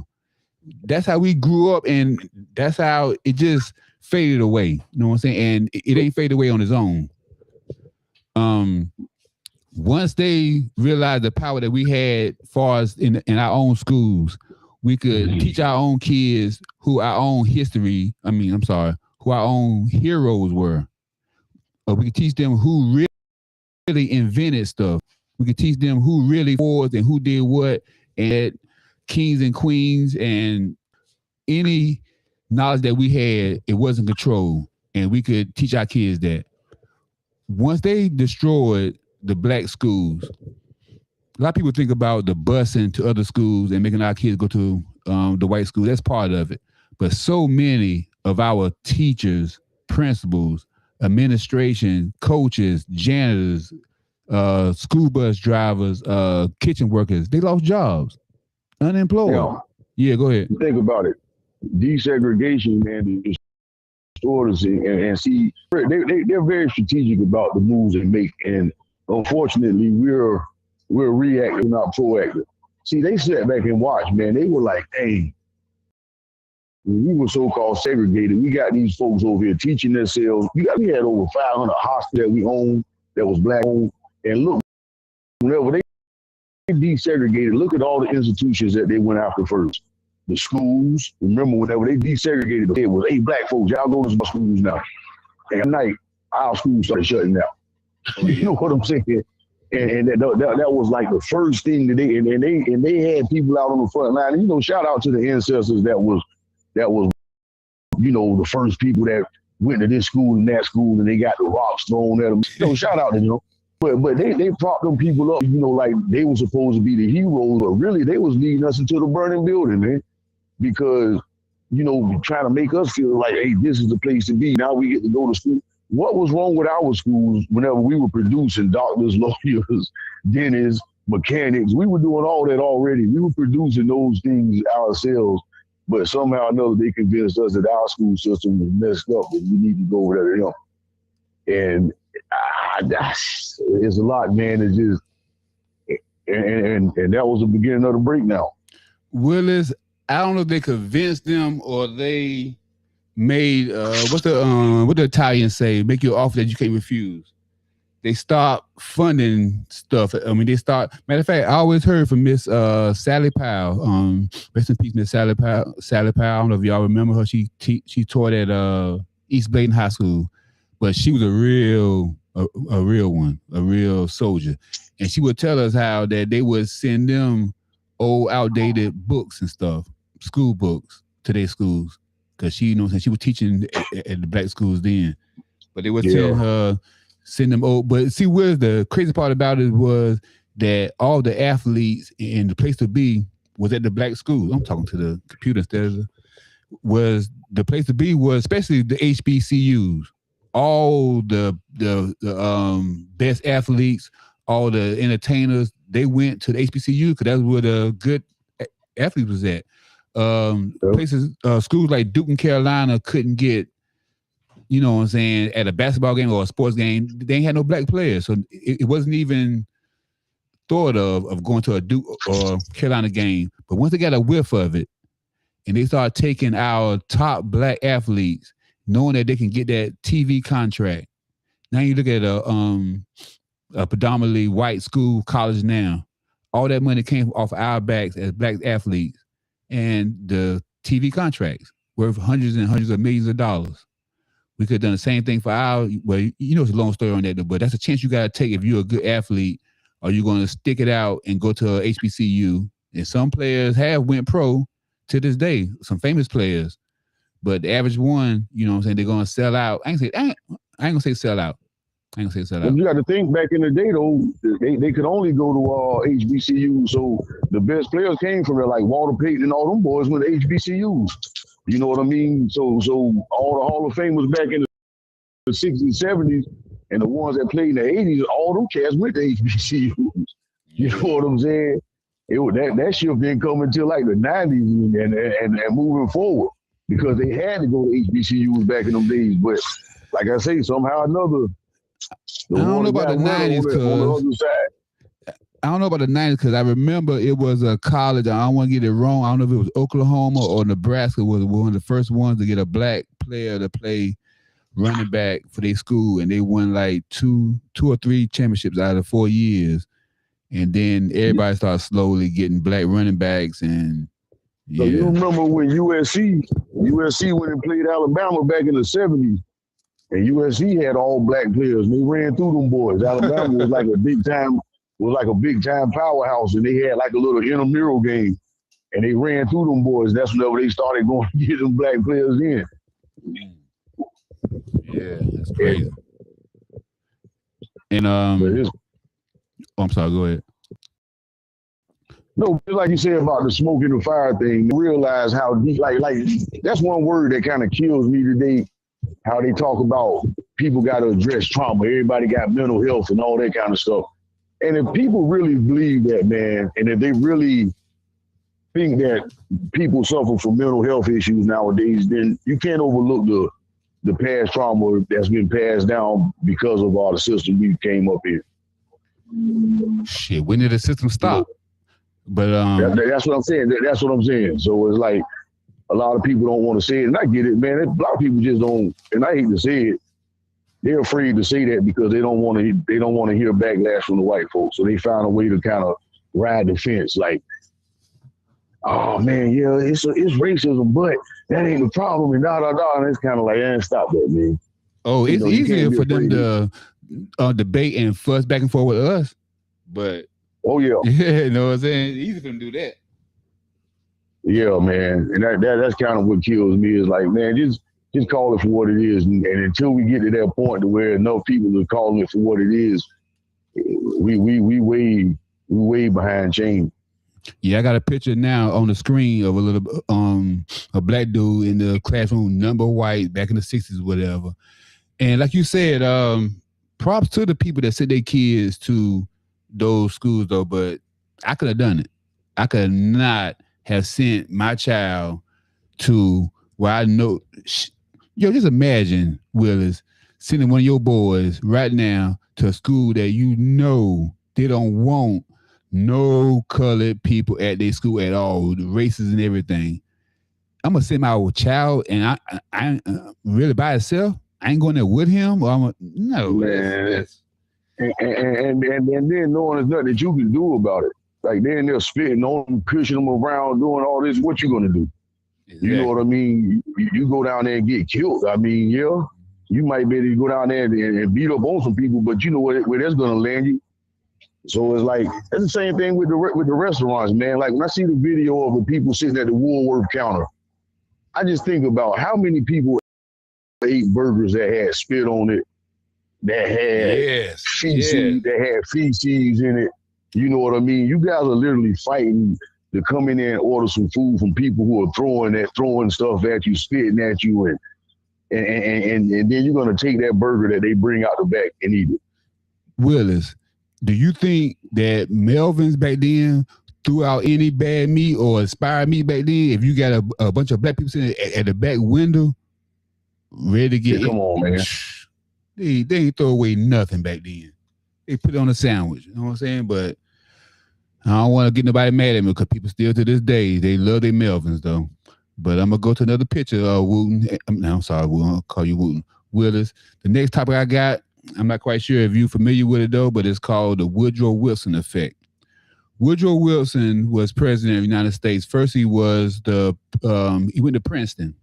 That's how we grew up, and that's how it just faded away. You know what I'm saying? And it ain't faded away on its own. Once they realized the power that we had far as in our own schools, we could teach our own kids who our own who our own heroes were. We could teach them who really invented stuff. We could teach them who really was and who did what, and kings and queens and any knowledge that we had, it wasn't controlled. And we could teach our kids that. Once they destroyed the black schools, a lot of people think about the busing to other schools and making our kids go to the white school. That's part of it. But so many of our teachers, principals, administration, coaches, janitors, school bus drivers, kitchen workers, they lost jobs, unemployed. Yeah, go ahead. Think about it. Desegregation, man, is orders and see, they're very strategic about the moves they make, and unfortunately, we're reactive, not proactive. See, they sat back and watched, man. They were like, "Hey, we were so-called segregated. We got these folks over here teaching themselves. We had over 500 hospitals that we owned that was black owned, and look, whenever they desegregated, look at all the institutions that they went after first. The schools, remember whenever they desegregated, it was, hey, black folks, y'all go to the schools now. And at night, our schools started shutting down. You know what I'm saying? And that was like the first thing that they had people out on the front line. And, you know, shout out to the ancestors that was, you know, the first people that went to this school and that school and they got the rocks thrown at them. You know, shout out to them. But they propped them people up, you know, like they were supposed to be the heroes, but really they was leading us into the burning building, man. Because, you know, trying to make us feel like, hey, this is the place to be. Now we get to go to school. What was wrong with our schools whenever we were producing doctors, lawyers, dentists, mechanics? We were doing all that already. We were producing those things ourselves. But somehow or another, they convinced us that our school system was messed up and we need to go over there to them. And it's a lot, man. It's just, and that was the beginning of the breakdown. Willis, I don't know if they convinced them or they made what the Italians say, make you an offer that you can't refuse. They start funding stuff. I mean, matter of fact, I always heard from Miss Sally Powell. Rest in peace, Miss Sally Powell. I don't know if y'all remember her. She taught at East Bladen High School, but she was a real a real one, a real soldier. And she would tell us how that they would send them old, outdated books and stuff, school books to their schools. Because she, she was teaching at the black schools then. But they would send them old. But see, where's the crazy part about it was that all the athletes and the place to be was at the black schools. I'm talking to the computer instead of was the place to be was especially the HBCUs. All the best athletes, all the entertainers, they went to the HBCU because that's where the good athletes was at. Places, schools like Duke and Carolina couldn't get, you know what I'm saying, at a basketball game or a sports game, they ain't had no black players. So it wasn't even thought of going to a Duke or Carolina game. But once they got a whiff of it and they started taking our top black athletes, knowing that they can get that TV contract. Now you look at a predominantly white school college now. All that money came off our backs as black athletes. And the TV contracts worth hundreds and hundreds of millions of dollars. We could have done the same thing for our, well, you know, it's a long story on that, but that's a chance you got to take if you're a good athlete. Are you going to stick it out and go to a HBCU? And some players have went pro to this day, some famous players. But the average one, you know what I'm saying, they're going to sell out. I ain't going to say sell out. You got to think back in the day, though, they could only go to HBCUs. So the best players came from there, like Walter Payton and all them boys went to HBCUs. You know what I mean? So all the Hall of Famers back in the 60s, 70s, and the ones that played in the 80s, all them cats went to HBCUs. You know what I'm saying? That shift didn't come until like the 90s and moving forward, because they had to go to HBCUs back in them days. But like I say, somehow or another, I don't know about the 90s because I don't know about the 90s because I remember it was a college. I don't want to get it wrong. I don't know if it was Oklahoma or Nebraska was one of the first ones to get a black player to play running back for their school, and they won like two or three championships out of 4 years. And then everybody started slowly getting black running backs. And so you remember when USC went and played Alabama back in the 70s, and USC had all black players, and they ran through them boys. Alabama was like a big time powerhouse, and they had like a little intramural game, and they ran through them boys. That's whenever they started going to get them black players in. Yeah, that's crazy. And I'm sorry, go ahead. No, like you said about the smoke and the fire thing, realize how deep, like that's one word that kind of kills me today, how they talk about people got to address trauma. Everybody got mental health and all that kind of stuff. And if people really believe that, man, and if they really think that people suffer from mental health issues nowadays, then you can't overlook the past trauma that's been passed down because of all the system we came up in. Shit, when did the system stop? But that's what I'm saying. That's what I'm saying. So it's like a lot of people don't want to say it, and I get it, man. A lot of people just don't, and I hate to say it. They're afraid to say that because they don't want to hear backlash from the white folks. So they found a way to kind of ride the fence, like, oh man, yeah, it's racism, but that ain't the problem, and and it's kind of like, stop that, man. Oh, it's easier for them to debate and fuss back and forth with us, but yeah, you know what I'm saying? It's easy for them to do that. Yeah, man, and that's kind of what kills me is like, man, just call it for what it is, and until we get to that point to where enough people are calling it for what it is, we way behind change. Yeah, I got a picture now on the screen of a black dude in the classroom, number white, back in the 60s, whatever. And like you said, props to the people that sent their kids to those schools, though. But I could have done it. I could not have sent my child to where I know. Just imagine, Willis, sending one of your boys right now to a school that you know they don't want no colored people at their school at all, the races and everything. I'm gonna send my child, and I really by itself. I ain't going there with him. Or no, man. And then knowing there's nothing that you can do about it. Like then they're spitting on them, pushing them around, doing all this. What you gonna do? Exactly. You know what I mean? You go down there and get killed. I mean, yeah. you might be able to go down there and beat up on some people, but you know where that's gonna land you. So it's like it's the same thing with the restaurants, man. Like when I see the video of the people sitting at the Woolworth counter, I just think about how many people ate burgers that had spit on it, that had feces, that had feces in it. You know what I mean? You guys are literally fighting to come in there and order some food from people who are throwing stuff at you, spitting at you, and then you're gonna take that burger that they bring out the back and eat it. Willis, do you think that Melvin's back then threw out any bad meat or expired meat back then? If you got a bunch of black people sitting at the back window, ready to get come on, man. They ain't throw away nothing back then. They put it on a sandwich. You know what I'm saying? But I don't want to get nobody mad at me because people still to this day, they love their Melvins though. But I'm going to go to another picture, Wooten. I'm sorry, I'll call you Wooten. Willis. The next topic I got, I'm not quite sure if you're familiar with it though, but it's called the Woodrow Wilson effect. Woodrow Wilson was president of the United States. First, he was he went to Princeton.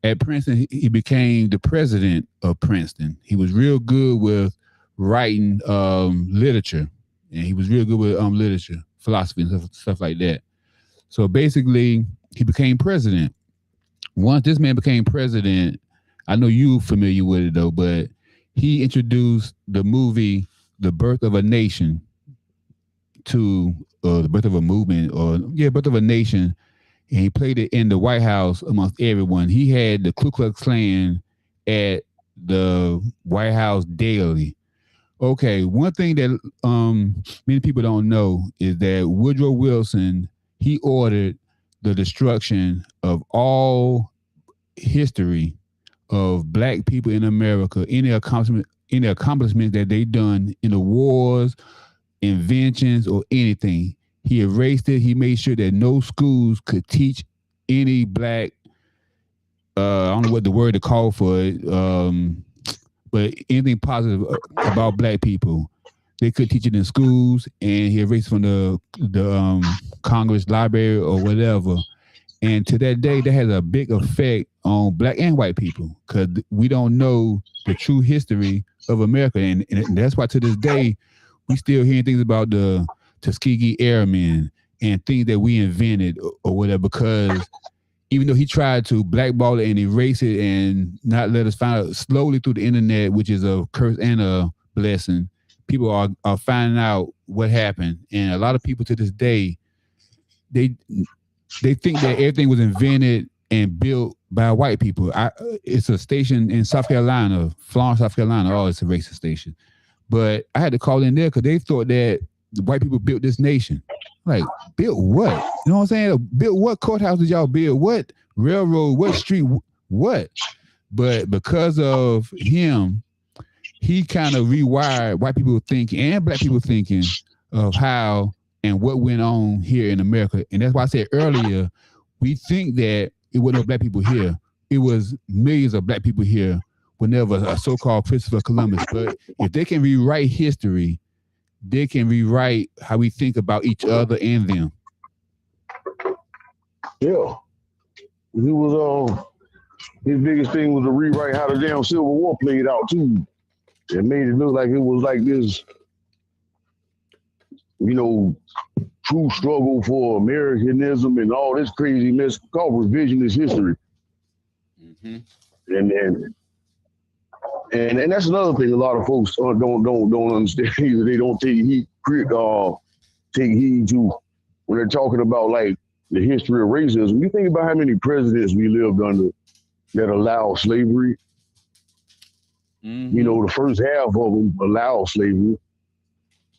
At Princeton, he became the president of Princeton. He was real good with writing literature, and he was real good with literature, philosophy, and stuff like that. So basically, he became president. Once this man became president, I know you're familiar with it though, but he introduced the movie The Birth of a Nation to the birth of a movement, Birth of a Nation, and he played it in the White House amongst everyone. He had the Ku Klux Klan at the White House daily. Okay, one thing that many people don't know is that Woodrow Wilson, he ordered the destruction of all history of black people in America, any accomplishments that they done in the wars, inventions, or anything. He erased it. He made sure that no schools could teach any black, I don't know what the word to call for it, but anything positive about black people. They could teach it in schools, and he erased from the Congress library or whatever. And to that day, that has a big effect on black and white people because we don't know the true history of America. And that's why to this day, we still hearing things about the Tuskegee Airmen and things that we invented or whatever, because even though he tried to blackball it and erase it and not let us find out slowly through the internet, which is a curse and a blessing, people are finding out what happened. And a lot of people to this day, they think that everything was invented and built by white people. It's a station in South Carolina, Florence, South Carolina. Oh, it's a racist station. But I had to call in there because they thought that the white people built this nation. Like, built what? You know what I'm saying? Built what courthouse did y'all build? What railroad? What street? What? But because of him, he kind of rewired white people thinking and black people thinking of how and what went on here in America. And that's why I said earlier, we think that it wasn't no black people here. It was millions of black people here whenever a so-called Christopher Columbus. But if they can rewrite history, they can rewrite how we think about each other and them. Yeah. He was his biggest thing was to rewrite how the damn Civil War played out too. It made it look like it was like this, true struggle for Americanism and all this crazy mess called revisionist history. Mm-hmm. And that's another thing a lot of folks don't understand either. They don't take heed to when they're talking about like the history of racism. You think about how many presidents we lived under that allowed slavery. Mm-hmm. The first half of them allowed slavery.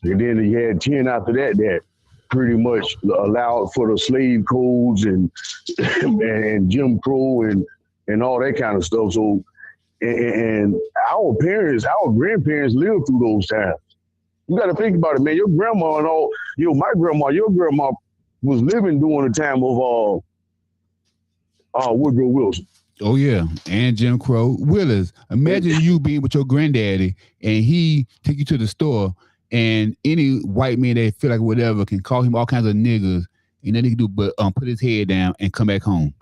And then you had 10 after that pretty much allowed for the slave codes and Jim Crow and all that kind of stuff. So, and our grandparents lived through those times. You got to think about it, man. Your grandma and all, your grandma was living during the time of Woodrow Wilson. Oh yeah, and Jim Crow. Willis, imagine you being with your granddaddy and he take you to the store and any white man that feel like whatever can call him all kinds of niggas and nothing he can do but put his head down and come back home.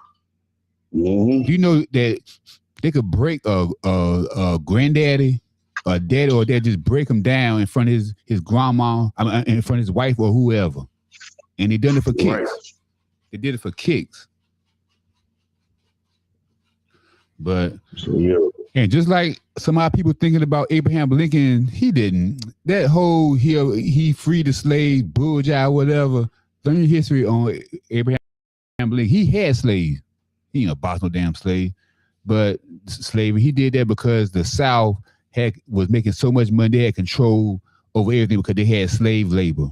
Mm-hmm. You know that they could break a granddaddy, a daddy, or dad, just break him down in front of his grandma, in front of his wife or whoever, and they done it for kicks. Right. They did it for kicks. But and just like some of our people thinking about Abraham Lincoln, he didn't. That whole he freed the slaves, bulljive, whatever. Learn your history on Abraham Lincoln. He had slaves. He ain't a boss no damn slave. But slavery, he did that because the South was making so much money, they had control over everything because they had slave labor.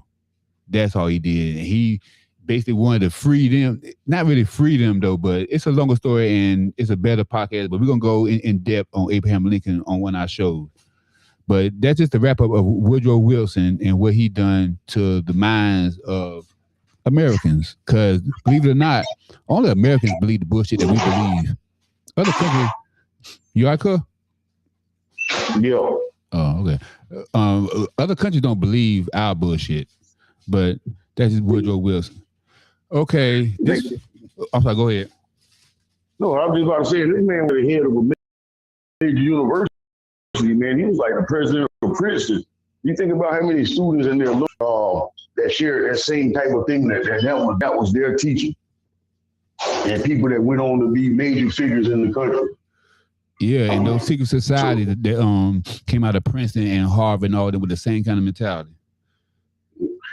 That's all he did. And he basically wanted to free them. Not really free them though, but it's a longer story and it's a better podcast. But we're gonna go in depth on Abraham Lincoln on one of our shows. But that's just the wrap up of Woodrow Wilson and what he done to the minds of Americans. Because believe it or not, only Americans believe the bullshit that we believe. Other countries, you all right, Cuz? Yeah. Oh, okay. Other countries don't believe our bullshit, but that's just Woodrow Wilson. Okay. I'm sorry, go ahead. No, I was just about to say, this man was the head of a major university, man. He was like the president of Princeton. You think about how many students in there that shared that same type of thing that was their teaching. And people that went on to be major figures in the country. Yeah, and those secret societies that came out of Princeton and Harvard and all them with the same kind of mentality.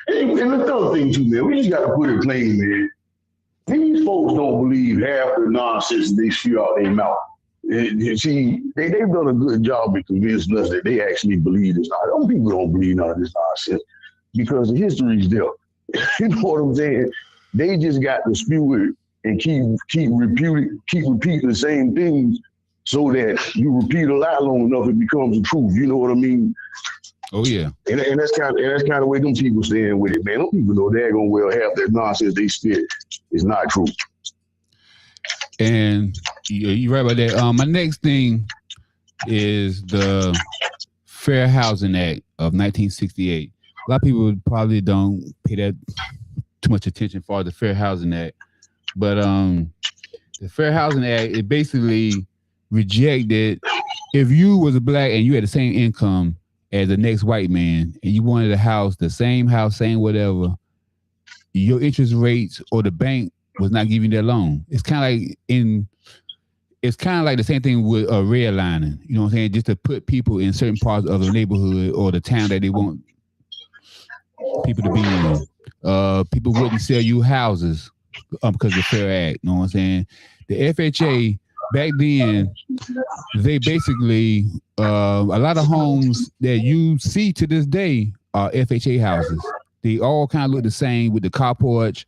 And the third thing too, man, we just got to put it plain, man. These folks don't believe half the nonsense they spew out their mouth. See, they've done a good job of convincing us that they actually believe this. Some people don't believe none of this nonsense because the history's there. You know what I'm saying? They just got to spew it and keep repeating the same things so that you repeat a lie long enough, it becomes the truth. You know what I mean? Oh yeah. And that's kind of the way them people stand with it, man. Them people know they're gonna half that nonsense they spit is not true. And you're right about that. My next thing is the Fair Housing Act of 1968. A lot of people probably don't pay that too much attention for the Fair Housing Act. But the Fair Housing Act, it basically rejected if you was a black and you had the same income as the next white man and you wanted a house, same whatever, your interest rates or the bank was not giving you that loan. It's kind of like the same thing with redlining. You know what I'm saying? Just to put people in certain parts of the neighborhood or the town that they want people to be in. People wouldn't sell you houses because of the Fair Act. You know what I'm saying? The FHA back then, they basically a lot of homes that you see to this day are FHA houses. They all kind of look the same with the car porch,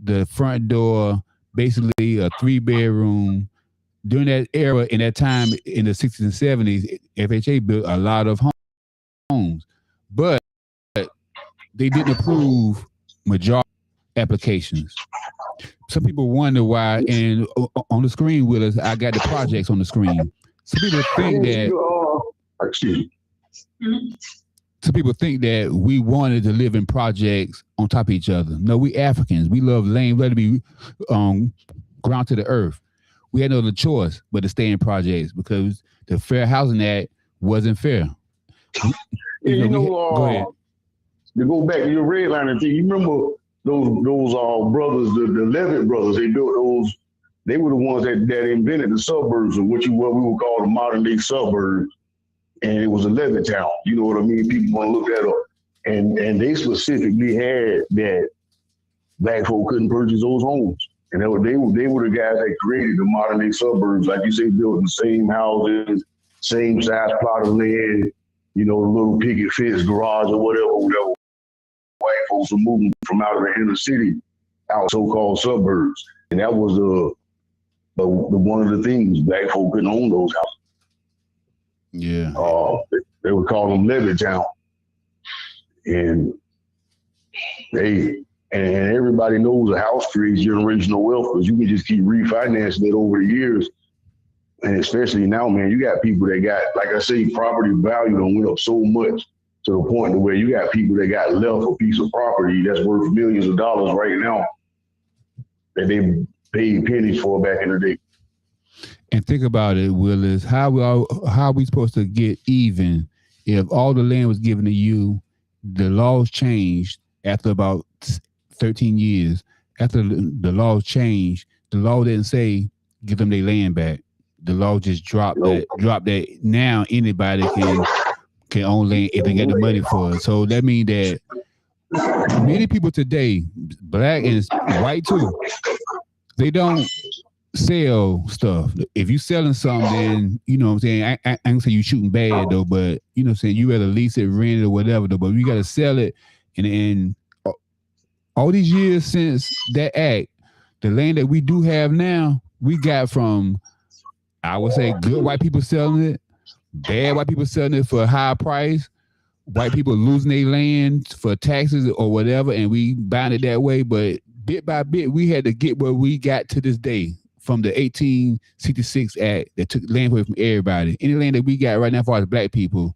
the front door, basically a 3-bedroom. During that era, in that time, in the 60s and 70s, FHA built a lot of homes, but they didn't approve majority applications. Some people wonder why, and on the screen with us, I got the projects on the screen. Some people think that we wanted to live in projects on top of each other. No, we Africans. We love land, let it be ground to the earth. We had no other choice but to stay in projects because the Fair Housing Act wasn't fair. Go ahead. To go back to your redlining thing, you remember those brothers, the Levitt brothers, they built those. They were the ones that invented the suburbs of what we would call the modern day suburbs, and it was a Levitt town. You know what I mean? People want to look that up, and they specifically had that black folk couldn't purchase those homes, and they were the guys that created the modern day suburbs, like you say, built the same houses, same size plot of land, the little picket fence garage or whatever. White folks were moving from out of the inner city, out so-called suburbs, and that was the one of the things. Black folk couldn't own those houses. Yeah. They would call them Levitt town, and everybody knows a house creates generational wealth because you can just keep refinancing it over the years. And especially now, man, you got people that got, like I say, property value done went up so much to the point where you got people that got left a piece of property that's worth millions of dollars right now that they paid pennies for back in the day. And think about it, Willis. How are we supposed to get even if all the land was given to you? The laws changed after about 13 years. After the laws changed, the law didn't say give them their land back. The law just dropped Nope. that. Dropped that. Now anybody can own land if they get the money for it. So that means that many people today, black and white too, they don't sell stuff. If you selling something, then you know what I'm saying. I ain't say you shooting bad though, but you know what I'm saying, you rather lease it, rent it, or whatever though. But you gotta sell it, and all these years since that act, the land that we do have now, we got from, I would say, good white people selling it, bad white people selling it for a high price, white people losing their land for taxes or whatever, and we buying it that way. But bit by bit, we had to get where we got to this day from the 1866 Act that took land away from everybody. Any land that we got right now, for as black people,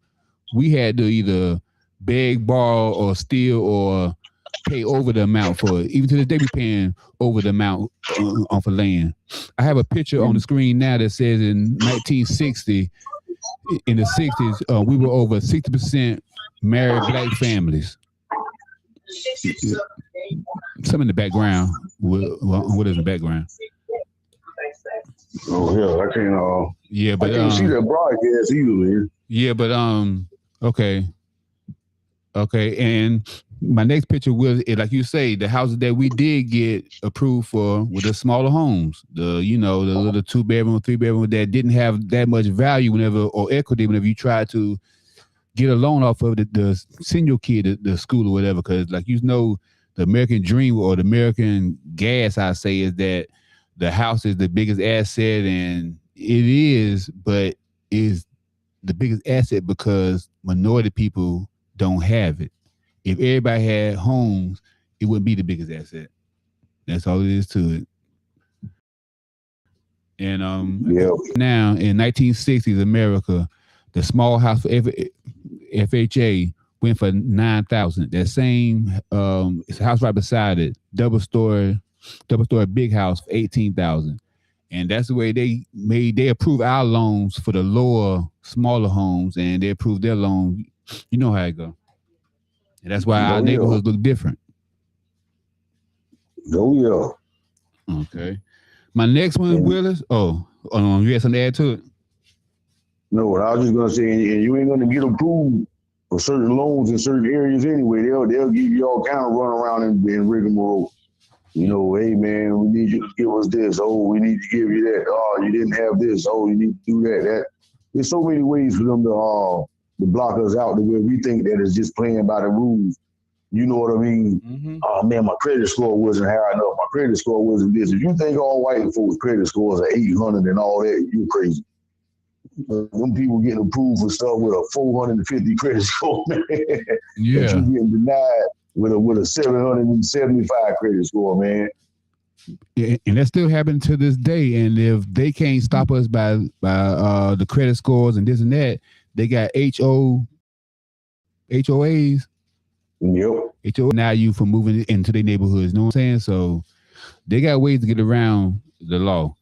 we had to either beg, borrow, or steal, or pay over the amount for it. Even to this day, we paying over the amount on for land. I have a picture on the screen now that says in 1960, in the 60s, we were over 60% married black families. Some in the background. What is in the background? Oh yeah, I can't. Yeah, but I can't see that broadcast either, man. Yeah, but okay, and my next picture was, like you say, the houses that we did get approved for were the smaller homes, the little 2-bedroom, 3-bedroom that didn't have that much value whenever, or equity whenever you tried to get a loan off of the send your kid the school or whatever. Because like the American dream or the American gas, I say, is that the house is the biggest asset, and it is, but is the biggest asset because minority people don't have it. If everybody had homes, it wouldn't be the biggest asset. That's all it is to it. And now in 1960s America, the small house for FHA went for $9,000. That same it's a house right beside it, double story big house for $18,000. And that's the way they approve our loans for the lower, smaller homes, and they approve their loan. You know how it go. And that's why our neighborhoods look different. Oh yeah. Okay. My next one, Willis. You had something to add to it? No, I was just gonna say, and you ain't gonna get approved for certain loans in certain areas anyway. They'll give you all kind of run around and rigmarole. You know, hey man, we need you to give us this. Oh, we need to give you that. Oh, you didn't have this. Oh, you need to do that. There's so many ways for them to block us out to where we think that it's just playing by the rules. You know what I mean? Mm-hmm. Oh man, my credit score wasn't high enough. My credit score wasn't this. If you think all white folks' credit scores are 800 and all that, you're crazy. Them people getting approved for stuff with a 450 credit score, man. Yeah. That you getting denied with a 775 credit score, man. Yeah, and that still happening to this day. And if they can't stop us by the credit scores and this and that, they got HOAs. Yep. HOA now you for moving into their neighborhoods. You know what I'm saying? So they got ways to get around the law.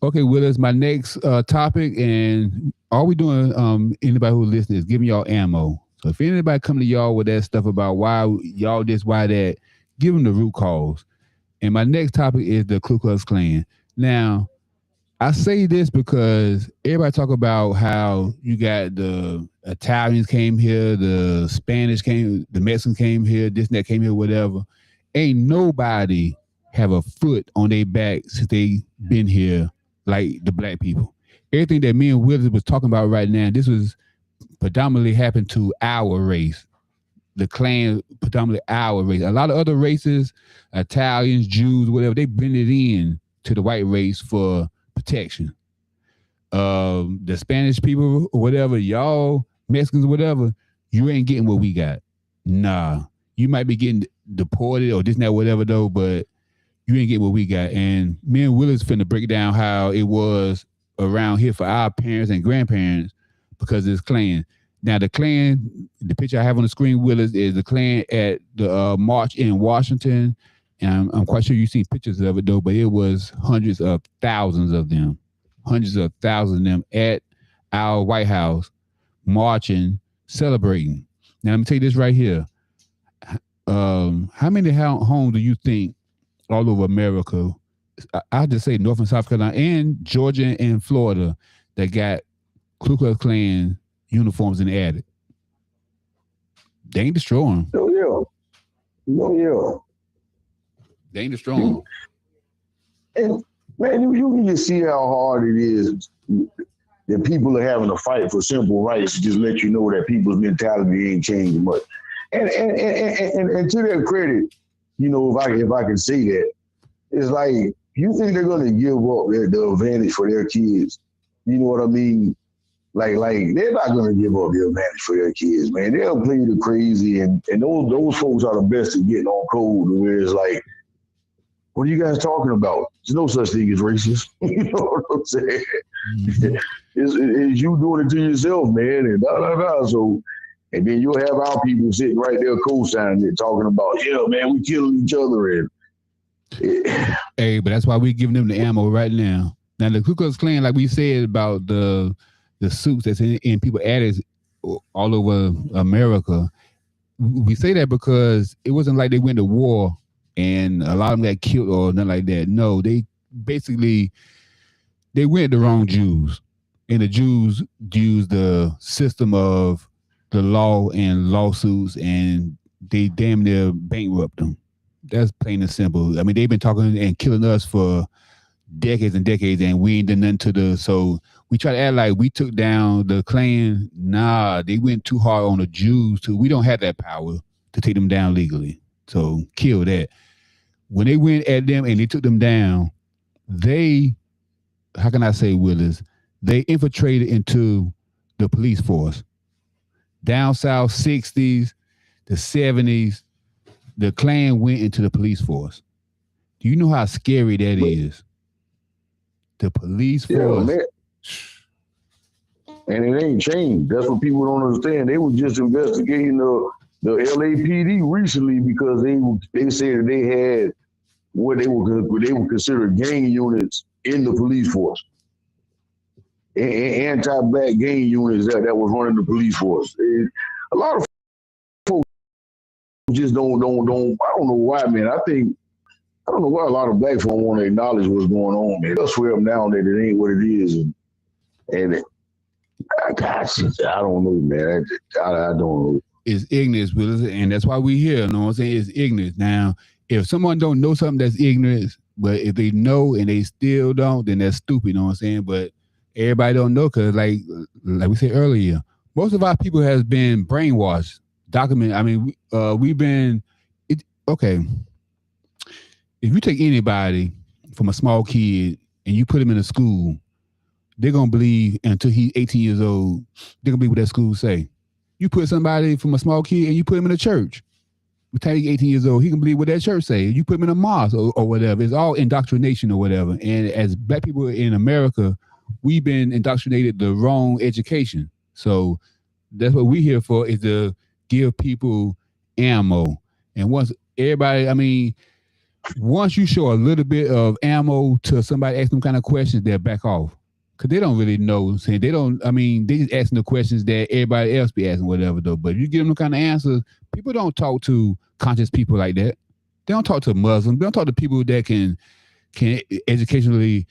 Okay, Willis, my next topic, and all we doing, anybody who listens, is giving y'all ammo. So if anybody come to y'all with that stuff about why y'all this, why that, give them the root cause. And my next topic is the Ku Klux Klan. Now, I say this because everybody talk about how you got the Italians came here, the Spanish came, the Mexicans came here, this and that came here, whatever. Ain't nobody have a foot on their back since they been here like the black people. Everything that me and Willis was talking about right now, this was predominantly happened to our race. The Klan, predominantly our race. A lot of other races, Italians, Jews, whatever, they blended in to the white race for protection. The Spanish people, or whatever, y'all, Mexicans, whatever, you ain't getting what we got. Nah. You might be getting deported or this and that, whatever, though, but you ain't getting what we got. And me and Willis finna break down how it was around here for our parents and grandparents because of this Klan. Now, the Klan, the picture I have on the screen, Willis, is the Klan at the march in Washington. And I'm quite sure you've seen pictures of it, though, but it was hundreds of thousands of them. hundreds of thousands of them at our White House, marching, celebrating. Now, let me tell you this right here. How many homes do you think all over America, I'll just say North and South Carolina and Georgia and Florida, that got Ku Klux Klan uniforms in the attic? They ain't destroying them. Oh, yeah. They ain't destroying them. And, man, you can just see how hard it is that people are having to fight for simple rights to just let you know that people's mentality ain't changing much. And to their credit, you know, if I can say that, it's like, you think they're going to give up the advantage for their kids? You know what I mean? Like they're not going to give up the advantage for their kids, man. They'll play the crazy, and those folks are the best at getting on code, where it's like, what are you guys talking about? There's no such thing as racist. You know what I'm saying? Mm-hmm. It's you doing it to yourself, man, and So, and then you'll have our people sitting right there co-signing it, talking about, yeah, man, we killing each other. And hey, but that's why we're giving them the ammo right now. Now, the Ku Klux Klan, like we said about the suits that's in people attics all over America, we say that because it wasn't like they went to war and a lot of them got killed or nothing like that. No, they basically, they went the wrong Jews. And the Jews used the system of the law and lawsuits, and they damn near bankrupt them. That's plain and simple. I mean, they've been talking and killing us for decades and decades, and we ain't done nothing to the, so we try to act like we took down the Klan. Nah, they went too hard on the Jews too. We don't have that power to take them down legally. So kill that. When they went at them and they took them down, they, how can I say, Willis, they infiltrated into the police force. Down south, 60s, the 70s, the Klan went into the police force. Do you know how scary that is? The police force. Man. And it ain't changed. That's what people don't understand. They were just investigating the LAPD recently because they said that they had what they would consider gang units in the police force. Anti-black gang units that was running the police force. A lot of folks just don't. I don't know why, man. I don't know why a lot of black folks want to acknowledge what's going on, man. They'll swear them down that it ain't what it is, and gosh, I don't know, man. I don't know. It's ignorance, Willis, and that's why we here. You know what I'm saying? It's ignorance. Now, if someone don't know something, that's ignorance. But if they know and they still don't, then that's stupid. You know what I'm saying? But everybody don't know because, like we said earlier, most of our people has been brainwashed. Documented. I mean, we've been. Okay. If you take anybody from a small kid and you put him in a school, they're going to believe until he's 18 years old, they're going to believe what that school say. You put somebody from a small kid and you put him in a church. Until he's 18 years old, he can believe what that church say. You put him in a mosque or whatever. It's all indoctrination or whatever. And as black people in America, we've been indoctrinated the wrong education. So that's what we're here for, is to give people ammo. And once everybody, I mean, once you show a little bit of ammo to somebody, ask them kind of questions, they'll back off. Because they don't really know. They don't, I mean, they just asking the questions that everybody else be asking, whatever, though. But if you give them the kind of answers, people don't talk to conscious people like that. They don't talk to Muslims. They don't talk to people that can educationally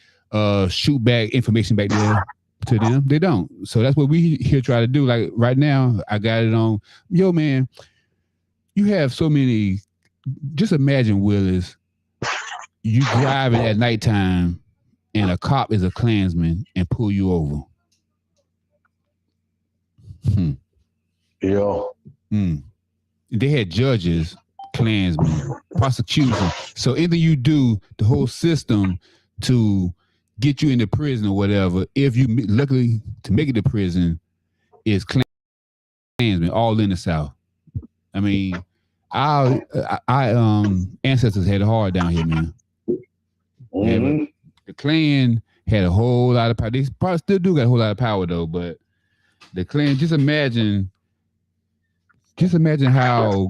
shoot back information back there to them. They don't. So that's what we here try to do. Like right now, I got it on. Yo, man, you have so many. Just imagine, Willis, you driving at nighttime and a cop is a Klansman and pull you over. Yeah. They had judges, Klansmen, prosecution. So anything you do, the whole system to get you into prison or whatever, if you luckily to make it to prison, is Klansmen all in the South. I mean, our ancestors had it hard down here, man. Mm-hmm. The Klan had a whole lot of power. They probably still do got a whole lot of power though, but the Klan, just imagine how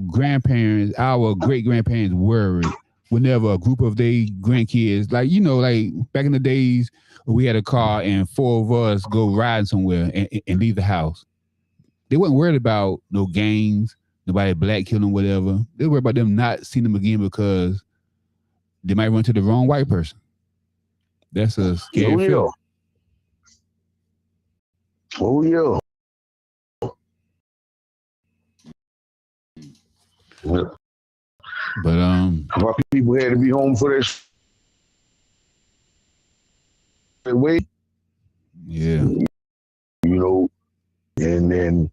our great grandparents worried whenever a group of their grandkids, like, like back in the days, we had a car and 4 of us go riding somewhere and leave the house. They wasn't worried about no gangs, nobody black killing, whatever. They were worried about them not seeing them again because they might run to the wrong white person. That's a scary feeling. Oh, yeah. But why people had to be home for that way. Yeah. And then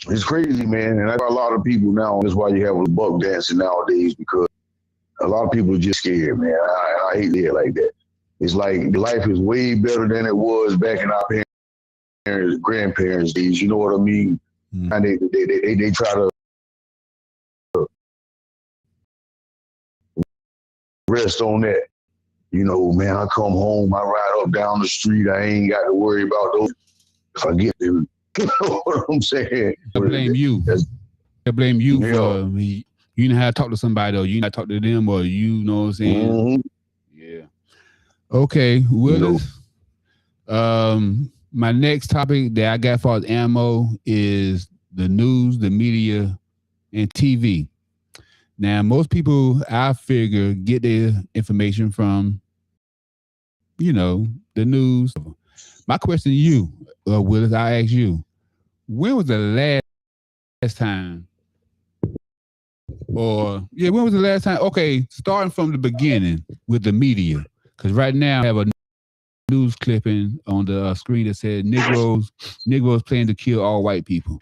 it's crazy, man. And I got a lot of people now. That's why you have a buck dancing nowadays, because a lot of people are just scared, man. I hate it like that. It's like life is way better than it was back in our parents, grandparents' days. You know what I mean? And they try to rest on that. Man, I come home, I ride up down the street. I ain't got to worry about those. If I get them, you know what I'm saying? I blame you. I blame you for you know how to talk to somebody, or you know how to talk to them, or you know what I'm saying? Mm-hmm. Yeah. Okay, Willis. My next topic that I got for as ammo is the news, the media, and TV. Now, most people, I figure, get their information from, the news. My question to you, Willis, I ask you, when was the last time, when was the last time? Okay, starting from the beginning with the media, because right now I have a news clipping on the screen that said Negroes plan to kill all white people.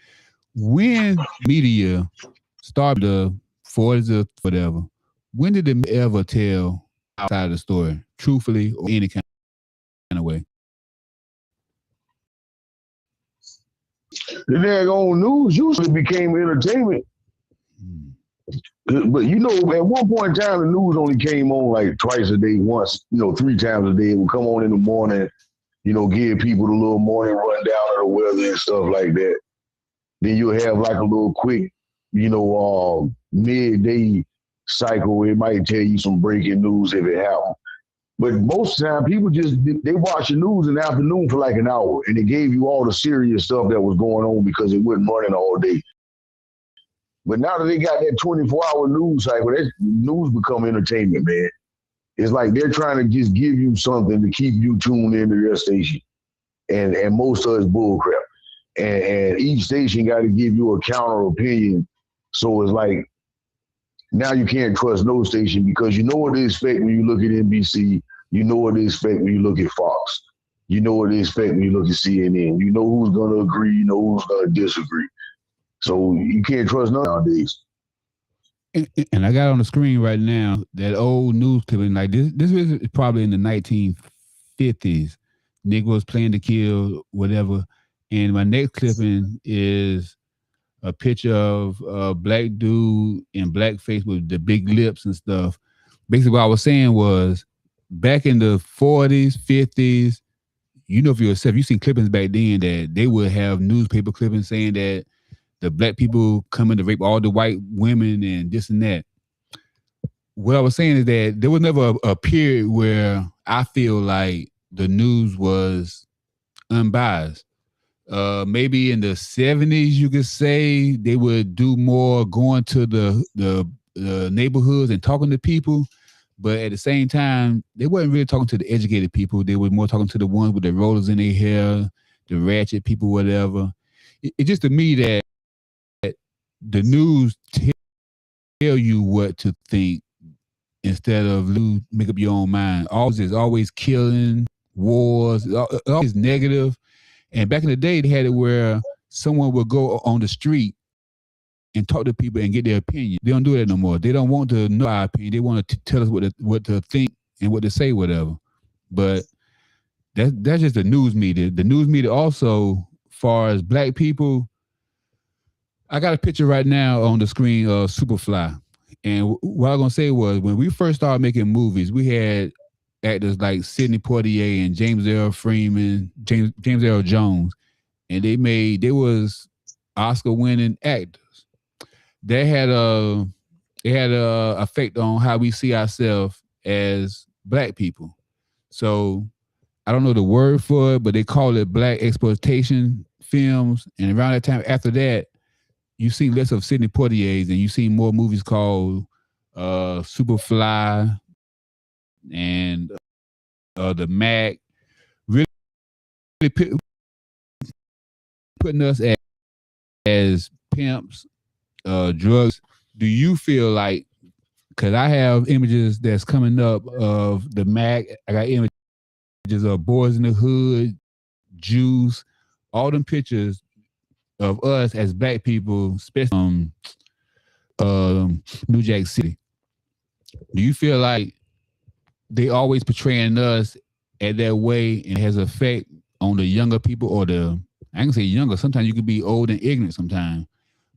When media started the 40s or whatever, when did they ever tell outside of the story, truthfully or any kind of way? The daggone news usually became entertainment. But at one point in time, the news only came on like twice a day, once, 3 times a day. It would come on in the morning, give people the little morning rundown of the weather and stuff like that. Then you'll have like a little quick, midday cycle. It might tell you some breaking news if it happened. But most of the time, people they watch the news in the afternoon for like an hour, and it gave you all the serious stuff that was going on because it wasn't running all day. But now that they got that 24-hour news cycle, that news become entertainment, man. It's like they're trying to just give you something to keep you tuned into their station. And most of it's bullcrap. And each station got to give you a counter opinion. So it's like, now you can't trust no station, because you know what to expect when you look at NBC. You know what to expect when you look at Fox. You know what to expect when you look at CNN. You know who's going to agree. You know who's going to disagree. So you can't trust none nowadays. And I got on the screen right now that old news clipping. Like this was probably in the 1950s. Negroes playing to kill, whatever. And my next clipping is a picture of a black dude in blackface with the big lips and stuff. Basically, what I was saying was, back in the 40s, 50s, for yourself, you seen clippings back then that they would have newspaper clippings saying that the black people coming to rape all the white women and this and that. What I was saying is that there was never a period where I feel like the news was unbiased. Maybe in the 70s, you could say they would do more going to the neighborhoods and talking to people. But at the same time, they wasn't really talking to the educated people. They were more talking to the ones with the rollers in their hair, the ratchet people, whatever. It's just to me that the news tell you what to think instead of make up your own mind. Always killing, wars, always negative. And back in the day, they had it where someone would go on the street and talk to people and get their opinion. They don't do that no more. They don't want to know our opinion. They want to tell us what to think and what to say, whatever. But that's just the news media. The news media also, far as black people, I got a picture right now on the screen of Superfly. And what I was going to say was, when we first started making movies, we had actors like Sidney Poitier and James Earl Freeman, James Earl Jones. And they was Oscar-winning actors. They had it had a effect on how we see ourselves as black people. So I don't know the word for it, but they call it black exploitation films. And around that time, after that, you see less of Sidney Poitier's, and you see more movies called Superfly and the Mac. Really putting us as pimps, drugs. Do you feel like? Because I have images that's coming up of the Mac. I got images of Boys in the Hood, Juice, all them pictures of us as black people, especially New Jack City. Do you feel like they always portraying us at that way and has effect on the younger people or I can say younger, sometimes you could be old and ignorant sometimes,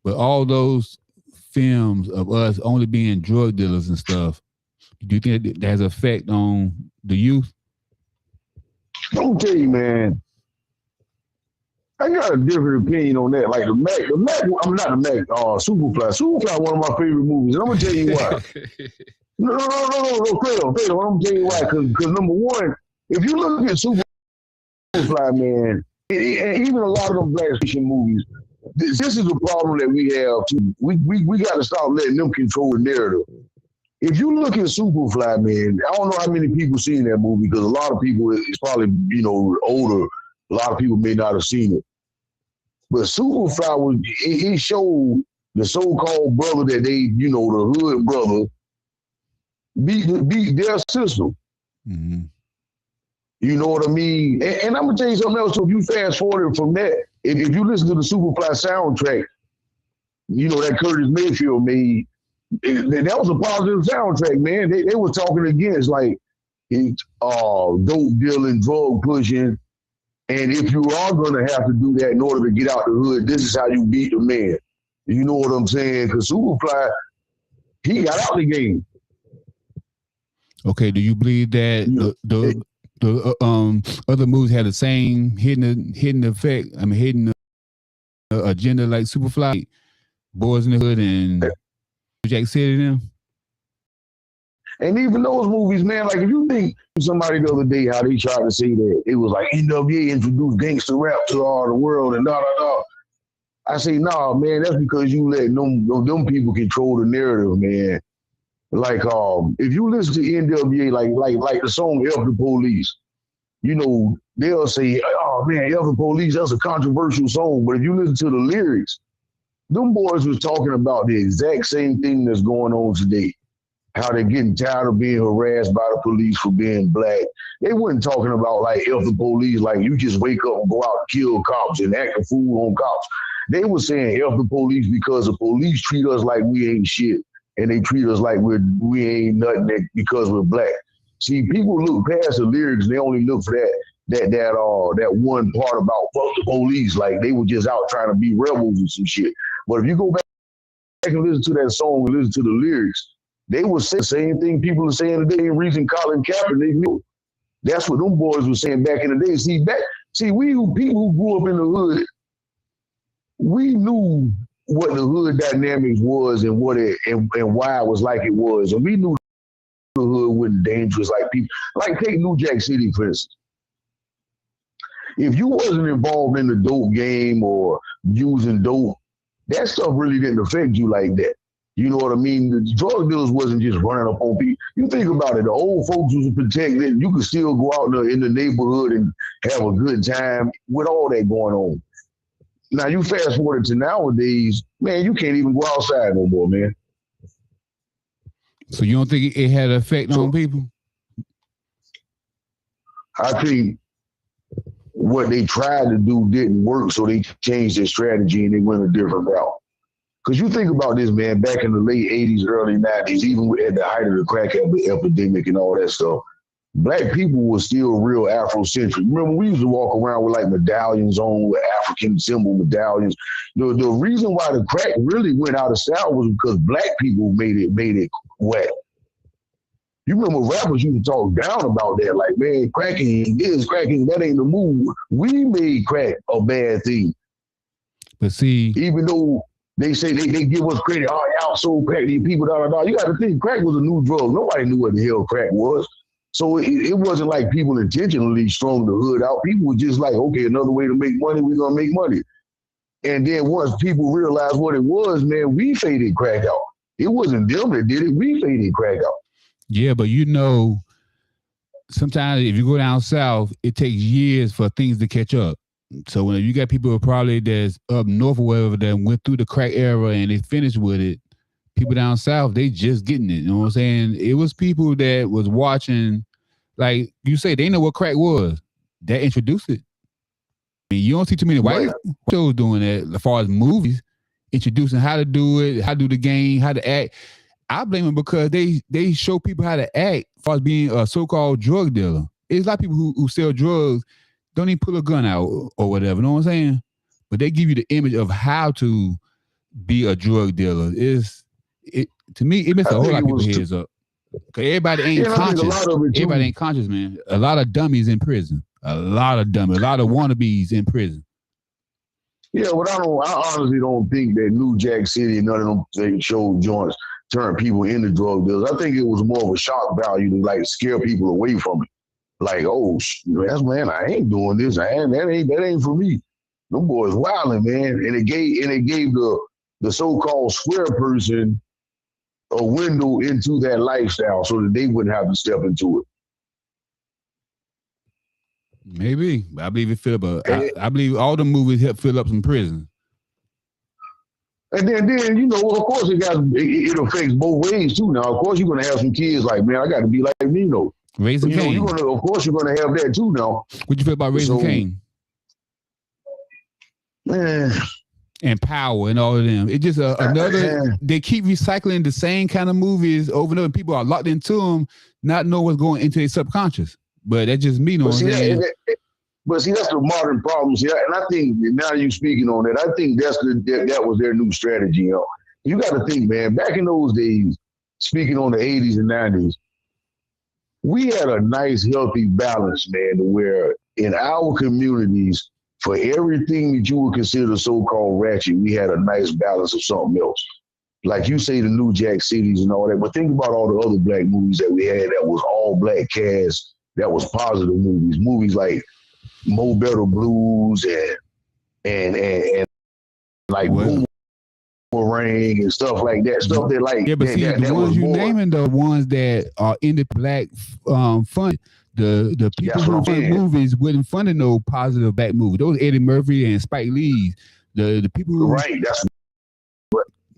but all those films of us only being drug dealers and stuff, do you think that has an effect on the youth? Don't tell you, man. I got a different opinion on that. Like the Mac, I'm not the Mac, Superfly. Superfly, one of my favorite movies. And I'm gonna tell you why. No, Fredo. I'm gonna tell you why. Because number one, if you look at Superfly, man, and even a lot of them black fiction movies, this is a problem that we have too. We got to stop letting them control the narrative. If you look at Superfly, man, I don't know how many people seen that movie because a lot of people, it's probably older. A lot of people may not have seen it. But Superfly it showed the so-called brother that they, the hood brother, beat their system. Mm-hmm. You know what I mean? And I'm gonna tell you something else. So if you fast forward from that, if you listen to the Superfly soundtrack, that Curtis Mayfield made, that was a positive soundtrack, man. They were talking against like dope dealing, drug pushing. And if you are going to have to do that in order to get out the hood, this is how you beat the man. You know what I'm saying? Because Superfly, he got out the game. Okay, do you believe that the other movies had the same hidden effect? I mean, hidden agenda like Superfly, Boys in the Hood, and Jack City them? And even those movies, man, like if you think somebody the other day how they tried to say that it was like NWA introduced gangster rap to all the world and I say, nah, man, that's because you let them people control the narrative, man. Like if you listen to NWA, like the song F the Police, they'll say, oh man, F the Police, that's a controversial song. But if you listen to the lyrics, them boys was talking about the exact same thing that's going on today. How they're getting tired of being harassed by the police for being black. They weren't talking about like F the police, like you just wake up and go out and kill cops and act a fool on cops. They were saying F the police because the police treat us like we ain't shit. And they treat us like we ain't nothing because we're black. See, people look past the lyrics and they only look for that one part about fuck the police. Like they were just out trying to be rebels and some shit. But if you go back and listen to that song and listen to the lyrics, they were saying the same thing people are saying today. Reason Colin Kaepernick knew. That's what them boys were saying back in the day. See, we people who grew up in the hood, we knew what the hood dynamics was and and why it was like it was. And we knew the hood wasn't dangerous like people. Like take New Jack City, for instance. If you wasn't involved in the dope game or using dope, that stuff really didn't affect you like that. You know what I mean? The drug dealers wasn't just running up on people. You think about it, the old folks was protected. You could still go out in the neighborhood and have a good time with all that going on. Now you fast forward to nowadays, man, you can't even go outside no more, man. So you don't think it had an effect on people? I think what they tried to do didn't work, so they changed their strategy and they went a different route. Because you think about this, man, back in the late 80s, early 90s, even at the height of the crack epidemic and all that stuff, black people were still real Afrocentric. Remember, we used to walk around with like medallions on, with African symbol medallions. The reason why the crack really went out of style was because black people made it wet. You remember rappers used to talk down about that, like, man, cracking is cracking, that ain't the move. We made crack a bad thing. But see, even though they say they give us credit. Oh, y'all sold crack. These people, da da da. You got to think, crack was a new drug. Nobody knew what the hell crack was. So it wasn't like people intentionally strung the hood out. People were just like, okay, another way to make money, we're gonna make money. And then once people realized what it was, man, we faded crack out. It wasn't them that did it. We faded crack out. Yeah, but you know, sometimes if you go down south, it takes years for things to catch up. So when you got people probably that's up north or whatever that went through the crack era and they finished with it, people down south, they just getting it. You know what I'm saying? It was people that was watching, like you say, they know what crack was. That introduced it. I mean, you don't see too many white shows doing that as far as movies, introducing how to do it, how to do the game, how to act. I blame them because they show people how to act as far as being a so-called drug dealer. It's a lot of people who sell drugs don't even pull a gun out or whatever. You know what I'm saying? But they give you the image of how to be a drug dealer. To me, it makes a whole lot of people's heads up. Cause everybody ain't conscious. Everybody ain't conscious, man. A lot of dummies in prison. A lot of wannabes in prison. Yeah, but I honestly don't think that New Jack City and none of them show joints turn people into drug dealers. I think it was more of a shock value to like scare people away from it. Like, oh, that's man, I ain't doing this. That ain't for me. Them boys wilding, man. And it gave the so-called square person a window into that lifestyle so that they wouldn't have to step into it. Maybe. I believe it filled up. I believe all the movies help fill up some prison. And then you know, of course, it affects both ways too. Now, of course, you're gonna have some kids like, man, I got to be like Nino. Raising Cain. Of course, you're gonna have that too. Now, what you feel about Raising Cain? Man. And Power and all of them. It's just another. They keep recycling the same kind of movies over and over. People are locked into them, not know what's going into their subconscious. But that's just me, know what I'm saying? But see, that's the modern problem. See, and I think now you speaking on that, I think that was their new strategy. You know, you got to think, man. Back in those days, speaking on the 80s and 90s, we had a nice, healthy balance, man, to where in our communities, for everything that you would consider so-called ratchet, we had a nice balance of something else. Like you say, the New Jack Cities and all that. But think about all the other black movies that we had that was all black cast, that was positive movies. Movies like Mo Better Blues and like Boomerang and stuff like that. Stuff that like but the ones you naming the ones that are in the black fund. The people who fund movies wouldn't fund no positive black movie. Those Eddie Murphy and Spike Lee's. The people who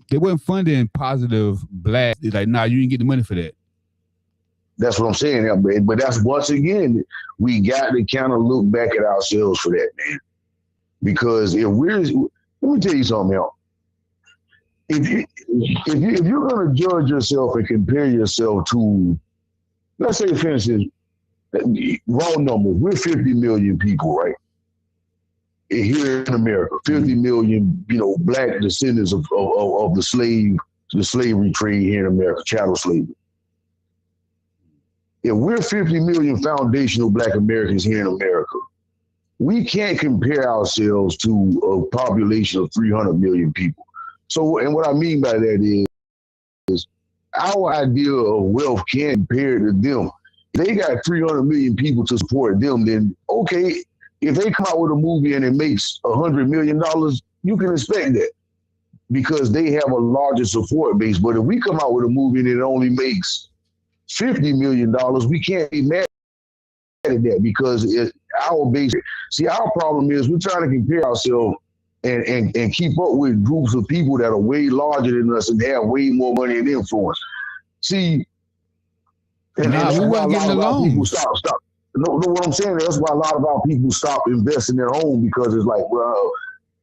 they weren't funding positive black. It's like, nah, you didn't get the money for that. That's what I'm saying. But that's once again, we got to kind of look back at ourselves for that, man. Because let me tell you something else. If you're going to judge yourself and compare yourself to, let's say, for instance, raw numbers, we're 50 million people, right? Here in America, 50 million, black descendants of the slavery trade here in America, chattel slavery. If we're 50 million foundational black Americans here in America, we can't compare ourselves to a population of 300 million people. So, and what I mean by that is our idea of wealth can't compare to them. If they got 300 million people to support them, then okay, if they come out with a movie and it makes $100 million, you can expect that because they have a larger support base. But if we come out with a movie and it only makes $50 million, we can't be mad at that because our base. See, our problem is we're trying to compare ourselves and keep up with groups of people that are way larger than us and have way more money and influence. See, and that's why a lot of our people stop. No, what I'm saying, that's why a lot of our people stop investing at home because it's like, well,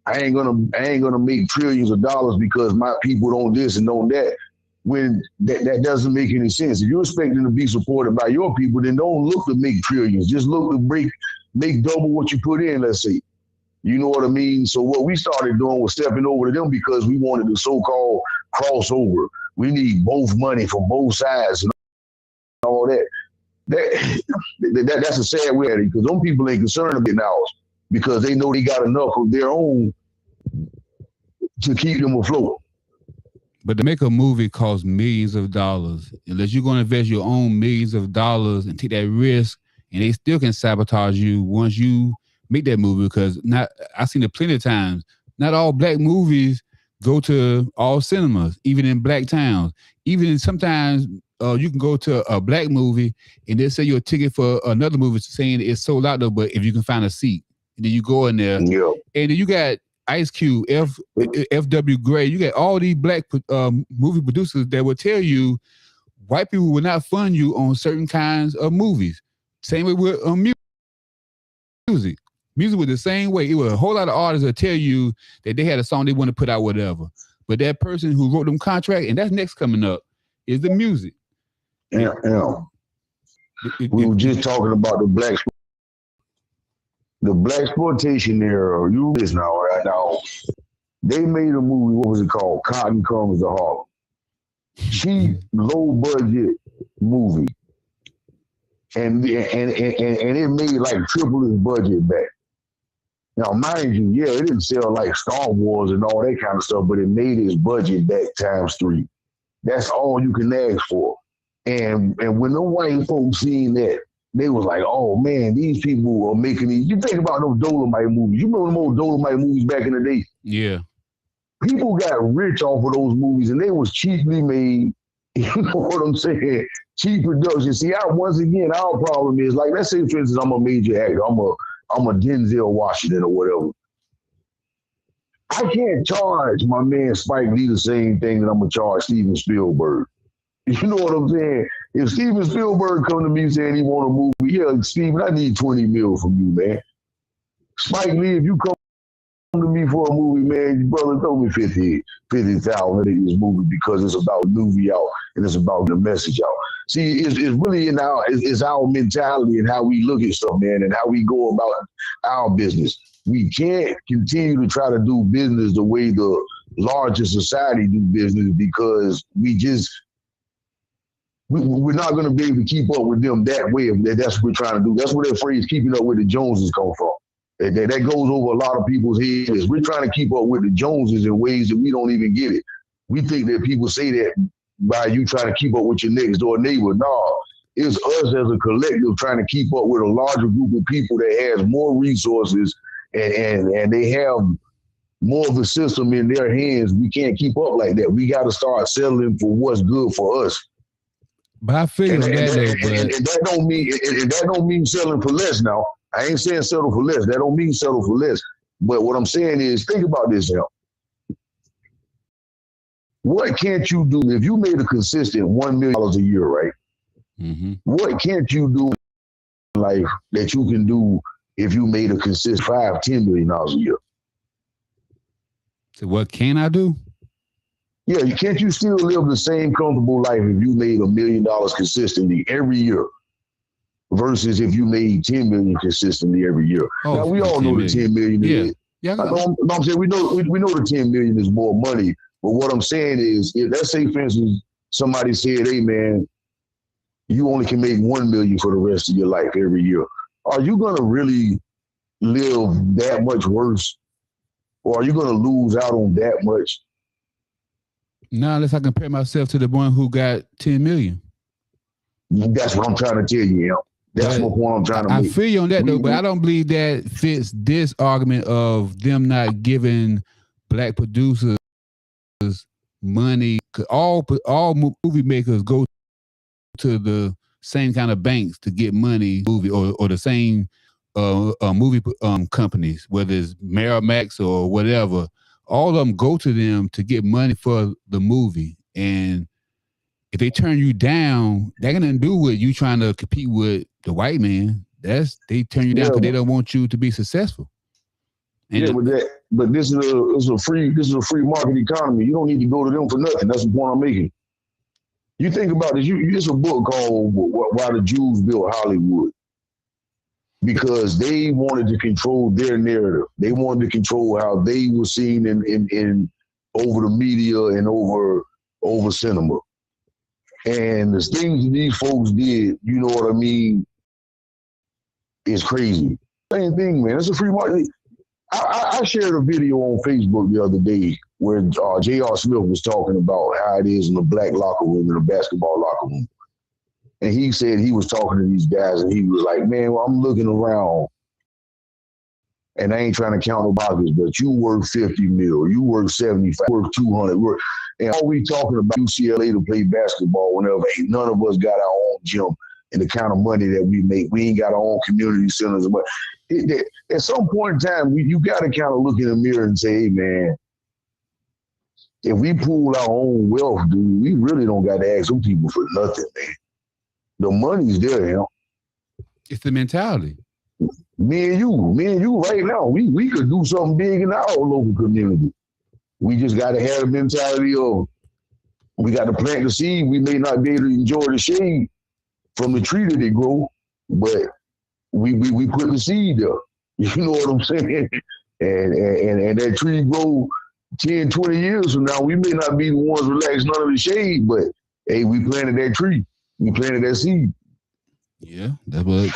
I ain't gonna make trillions of dollars because my people don't this and don't that. When that doesn't make any sense. If you're expecting to be supported by your people, then don't look to make trillions. Just look to make double what you put in, let's say. You know what I mean? So what we started doing was stepping over to them because we wanted the so-called crossover. We need both money from both sides and all that. That's a sad way because them people ain't concerned about ours because they know they got enough of their own to keep them afloat. But to make a movie costs millions of dollars. Unless you're going to invest your own millions of dollars and take that risk, and they still can sabotage you once you make that movie. Because not, I've seen it plenty of times. Not all black movies go to all cinemas, even in black towns. Even sometimes you can go to a black movie and they sell you a ticket for another movie saying it's sold out though, but if you can find a seat, and then you go in there, Yeah. and then you got Ice Cube, F.W. Gray. You got all these black movie producers that will tell you white people will not fund you on certain kinds of movies. Same way with music. Music was the same way. It was a whole lot of artists that tell you that they had a song they want to put out, whatever. But that person who wrote them contract, and that's next coming up, is the music. Yeah. We were just talking about the black exploitation era. You this now, right now. They made a movie. What was it called? Cotton Comes to Harlem. Cheap, low budget movie, and it made like triple its budget back. Now, mind you, yeah, it didn't sell like Star Wars and all that kind of stuff, but it made its budget back ×3. That's all you can ask for. And when the white folks seen that, they was like, oh man, these people are making these. You think about those Dolomite movies. You remember those Dolomite movies back in the day? Yeah. People got rich off of those movies and they was cheaply made. You know what I'm saying? Cheap production. See, once again, our problem is like, let's say for instance, I'm a major actor. I'm a Denzel Washington or whatever. I can't charge my man Spike Lee the same thing that I'm gonna charge Steven Spielberg. You know what I'm saying? If Steven Spielberg come to me saying he want a movie, yeah, Steven, I need 20 mil from you, man. Spike Lee, if you come to me for a movie, man, brother, throw me 50,000 in this movie because it's about the movie out and it's about the message out. See, it's really it's our mentality and how we look at stuff, man, and how we go about our business. We can't continue to try to do business the way the larger society do business because we're not going to be able to keep up with them that way. That's what we're trying to do. That's where that phrase "keeping up with the Joneses" come from. That goes over a lot of people's heads. We're trying to keep up with the Joneses in ways that we don't even get it. We think that people say that by you trying to keep up with your next door neighbor. No, it's us as a collective trying to keep up with a larger group of people that has more resources and they have more of the system in their hands. We can't keep up like that. We got to start settling for what's good for us. But I feel that that don't mean selling for less now. I ain't saying settle for less. That don't mean settle for less. But what I'm saying is, think about this now. What can't you do if you made a consistent $1 million a year, right? Mm-hmm. What can't you do in life that you can do if you made a consistent $5-10 million a year? So what can I do? Yeah, can't you still live the same comfortable life if you made $1 million consistently every year versus if you made 10 million consistently every year? Oh, now we all know the 10 million. Yeah. I'm saying we know the 10 million is more money, but what I'm saying is, if let's say for instance somebody said, "Hey man, you only can make 1 million for the rest of your life every year," are you gonna really live that much worse, or are you gonna lose out on that much? Now, unless I compare myself to the one who got 10 million. That's what I'm trying to tell you, yo. That's what point I'm trying to make. I feel you on that, though, but I don't believe that fits this argument of them not giving black producers money. All movie makers go to the same kind of banks to get money, or the same movie companies, whether it's Miramax or whatever. All of them go to them to get money for the movie. And if they turn you down, that got nothing to do with you trying to compete with the white man. They turn you down because they don't want you to be successful. And but this is a free market economy. You don't need to go to them for nothing. That's the point I'm making. You think about this. It's a book called "Why the Jews Built Hollywood," because they wanted to control their narrative. They wanted to control how they were seen in over the media and over cinema. And the things these folks did, you know what I mean, is crazy. Same thing, man. It's a free market. I shared a video on Facebook the other day where J.R. Smith was talking about how it is in the black locker room, in the basketball locker room. And he said he was talking to these guys and he was like, man, well, I'm looking around and I ain't trying to count no boxes, but you work 50 mil, you work 75, work 200, and all we talking about UCLA to play basketball whenever ain't none of us got our own gym and the kind of money that we make. We ain't got our own community centers. But at some point in time, you got to kind of look in the mirror and say, hey, man, if we pool our own wealth, dude, we really don't got to ask some people for nothing, man. The money's there, you know. It's the mentality. Me and you right now, we could do something big in our local community. We just got to have the mentality of we got to plant the seed. We may not be able to enjoy the shade from the tree that they grow, but we put the seed there. You know what I'm saying? And that tree grow 10, 20 years from now, we may not be the ones relaxing under the shade, but hey, we planted that tree. We planted that seed. Yeah, that's what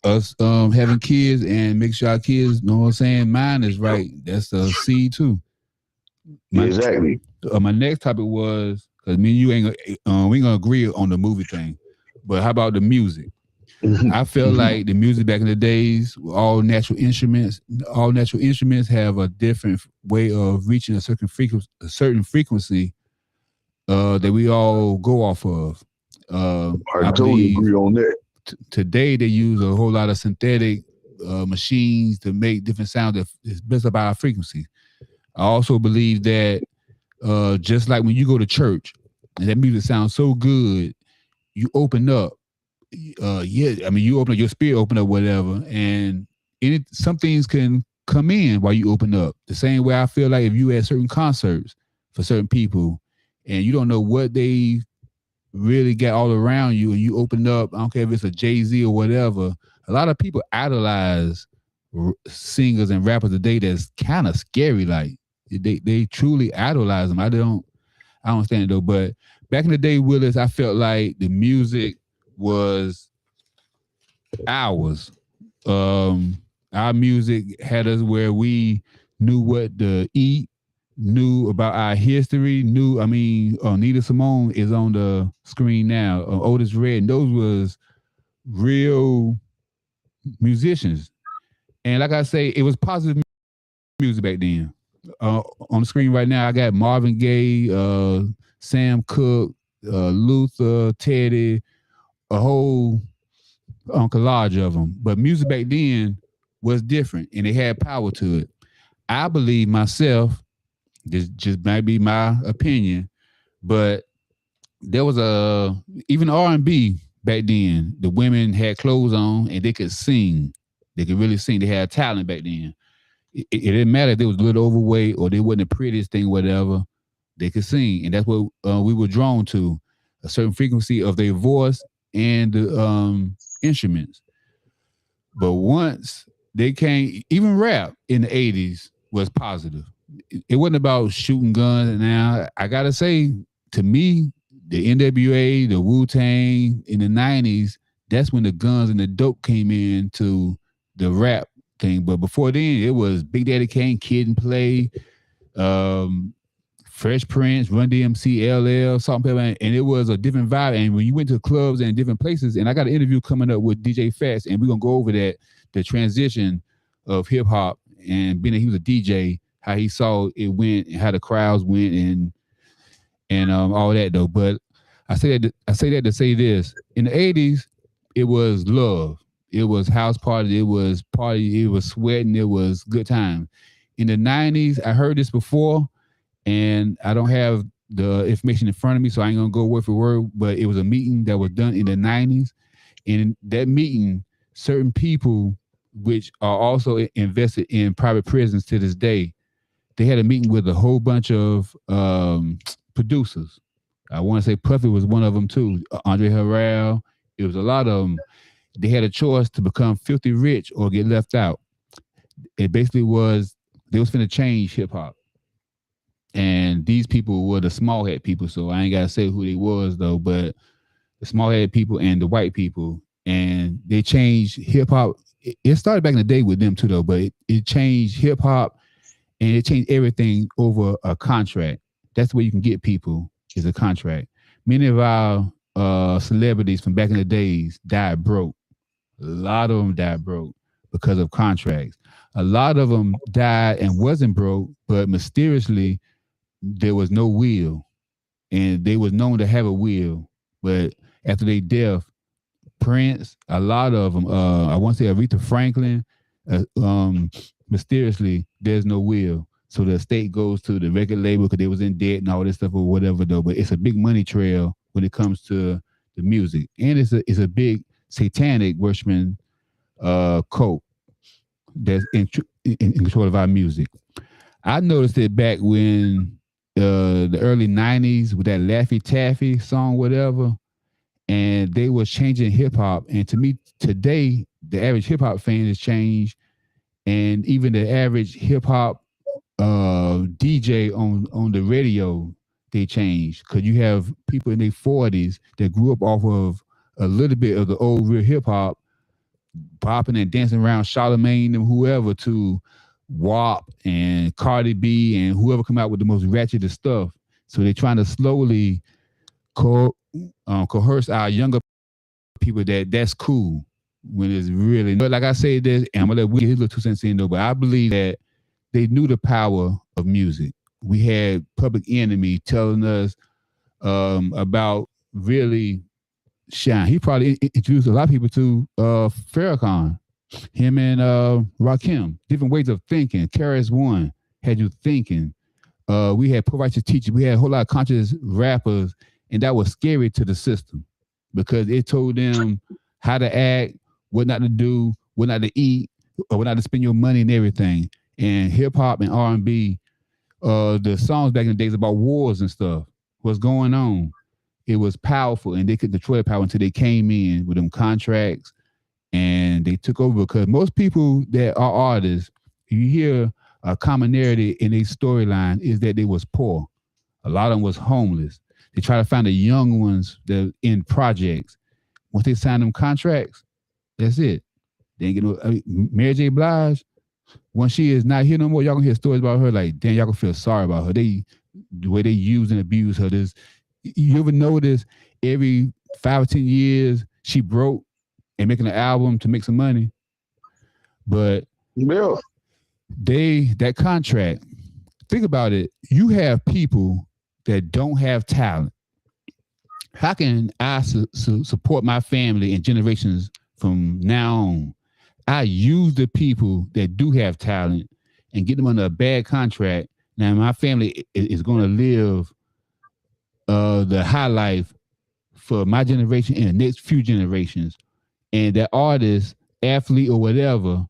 us having kids and make sure our kids, know what I'm saying, mind is right. That's a seed too. Exactly. My next topic was, because me and you we ain't gonna agree on the movie thing, but how about the music? I felt like the music back in the days, all natural instruments have a different way of reaching a certain frequency that we all go off of. I totally agree on that. Today they use a whole lot of synthetic machines to make different sounds that is based up our frequency. I also believe that just like when you go to church and that music sounds so good, you open up. You open up, your spirit open up, whatever, and some things can come in while you open up. The same way I feel like if you at certain concerts for certain people and you don't know what they really got all around you and you open up, I don't care if it's a Jay-Z or whatever, a lot of people idolize singers and rappers today that's kind of scary. Like they truly idolize them. I don't understand it though, but back in the day, Willis, I felt like the music was ours. Our music had us where we knew what to eat, knew about our history, Nita Simone is on the screen now, Otis Red, those was real musicians. And like I say, it was positive music back then. On the screen right now, I got Marvin Gaye, Sam Cooke, Luther, Teddy, a whole collage of them. But music back then was different and it had power to it. I believe myself, this just might be my opinion, but there was even R&B back then, the women had clothes on and they could sing. They could really sing. They had talent back then. It didn't matter if they was a little overweight or they wasn't the prettiest thing, whatever. They could sing. And that's what we were drawn to, a certain frequency of their voice and the instruments. But once they came, even rap in the 80s was positive. It wasn't about shooting guns. And now I gotta say, to me, the NWA, the Wu-Tang in the 90s, that's when the guns and the dope came into the rap thing. But before then, it was Big Daddy Kane, Kid and Play, Fresh Prince, Run DMC, LL, Salt-N-Pepa, and it was a different vibe. And when you went to clubs and different places, and I got an interview coming up with DJ Fats, and we're gonna go over that, the transition of hip hop and being that he was a DJ, how he saw it went and how the crowds went and all that though. But I say that to say this: in the 80s, it was love, it was house party, it was sweating, it was good time. In the 90s, I heard this before. And I don't have the information in front of me, so I ain't gonna go word for word, but it was a meeting that was done in the 90s. And in that meeting, certain people, which are also invested in private prisons to this day, they had a meeting with a whole bunch of producers. I want to say Puffy was one of them too, Andre Harrell. It was a lot of them. They had a choice to become filthy rich or get left out. It basically was, they was finna change hip hop. And these people were the small head people, so I ain't gotta say who they was though, but the small head people and the white people, and they changed hip hop. It started back in the day with them too though, but it changed hip hop and it changed everything over a contract. That's the way you can get people is a contract. Many of our celebrities from back in the days died broke. A lot of them died broke because of contracts. A lot of them died and wasn't broke, but mysteriously there was no will, and they was known to have a will. But after their death, Prince, a lot of them, I want to say Aretha Franklin, mysteriously there's no will. So the estate goes to the record label because they was in debt and all this stuff or whatever though. But it's a big money trail when it comes to the music, and it's a big satanic worshiping cult that's in control of our music. I noticed it back when the early '90s with that Laffy Taffy song, whatever, and they was changing hip hop. And to me, today the average hip hop fan has changed, and even the average hip hop DJ on the radio, they changed because you have people in their 40s that grew up off of a little bit of the old real hip hop, bopping and dancing around Charlemagne and whoever to WAP and Cardi B and whoever come out with the most ratchet stuff. So they're trying to slowly coerce our younger people that's cool when it's really. But like I say this, and I'm gonna let Will get his little 2 cents in though. But I believe that they knew the power of music. We had Public Enemy telling us about really shine. He probably introduced a lot of people to Farrakhan, him and Rakim, different ways of thinking. KRS One had you thinking. We had poor righteous teachers. We had a whole lot of conscious rappers, and that was scary to the system because it told them how to act, what not to do, what not to eat, or what not to spend your money and everything. And hip hop and R&B, the songs back in the days about wars and stuff, what's going on. It was powerful, and they could control the power until they came in with them contracts and they took over. Because most people that are artists, you hear a commonality in their storyline is that they was poor. A lot of them was homeless. They try to find the young ones that in projects. Once they sign them contracts, that's it. They ain't get no. Mary J. Blige, when she is not here no more, y'all gonna hear stories about her like, damn, y'all gonna feel sorry about her. The way they use and abuse her. You ever notice every 5 or 10 years she broke and making an album to make some money? But yeah, that contract, think about it. You have people that don't have talent. How can I support my family and generations from now on? I use the people that do have talent and get them under a bad contract. Now my family is going to live the high life for my generation and the next few generations. And that artist, athlete, or whatever,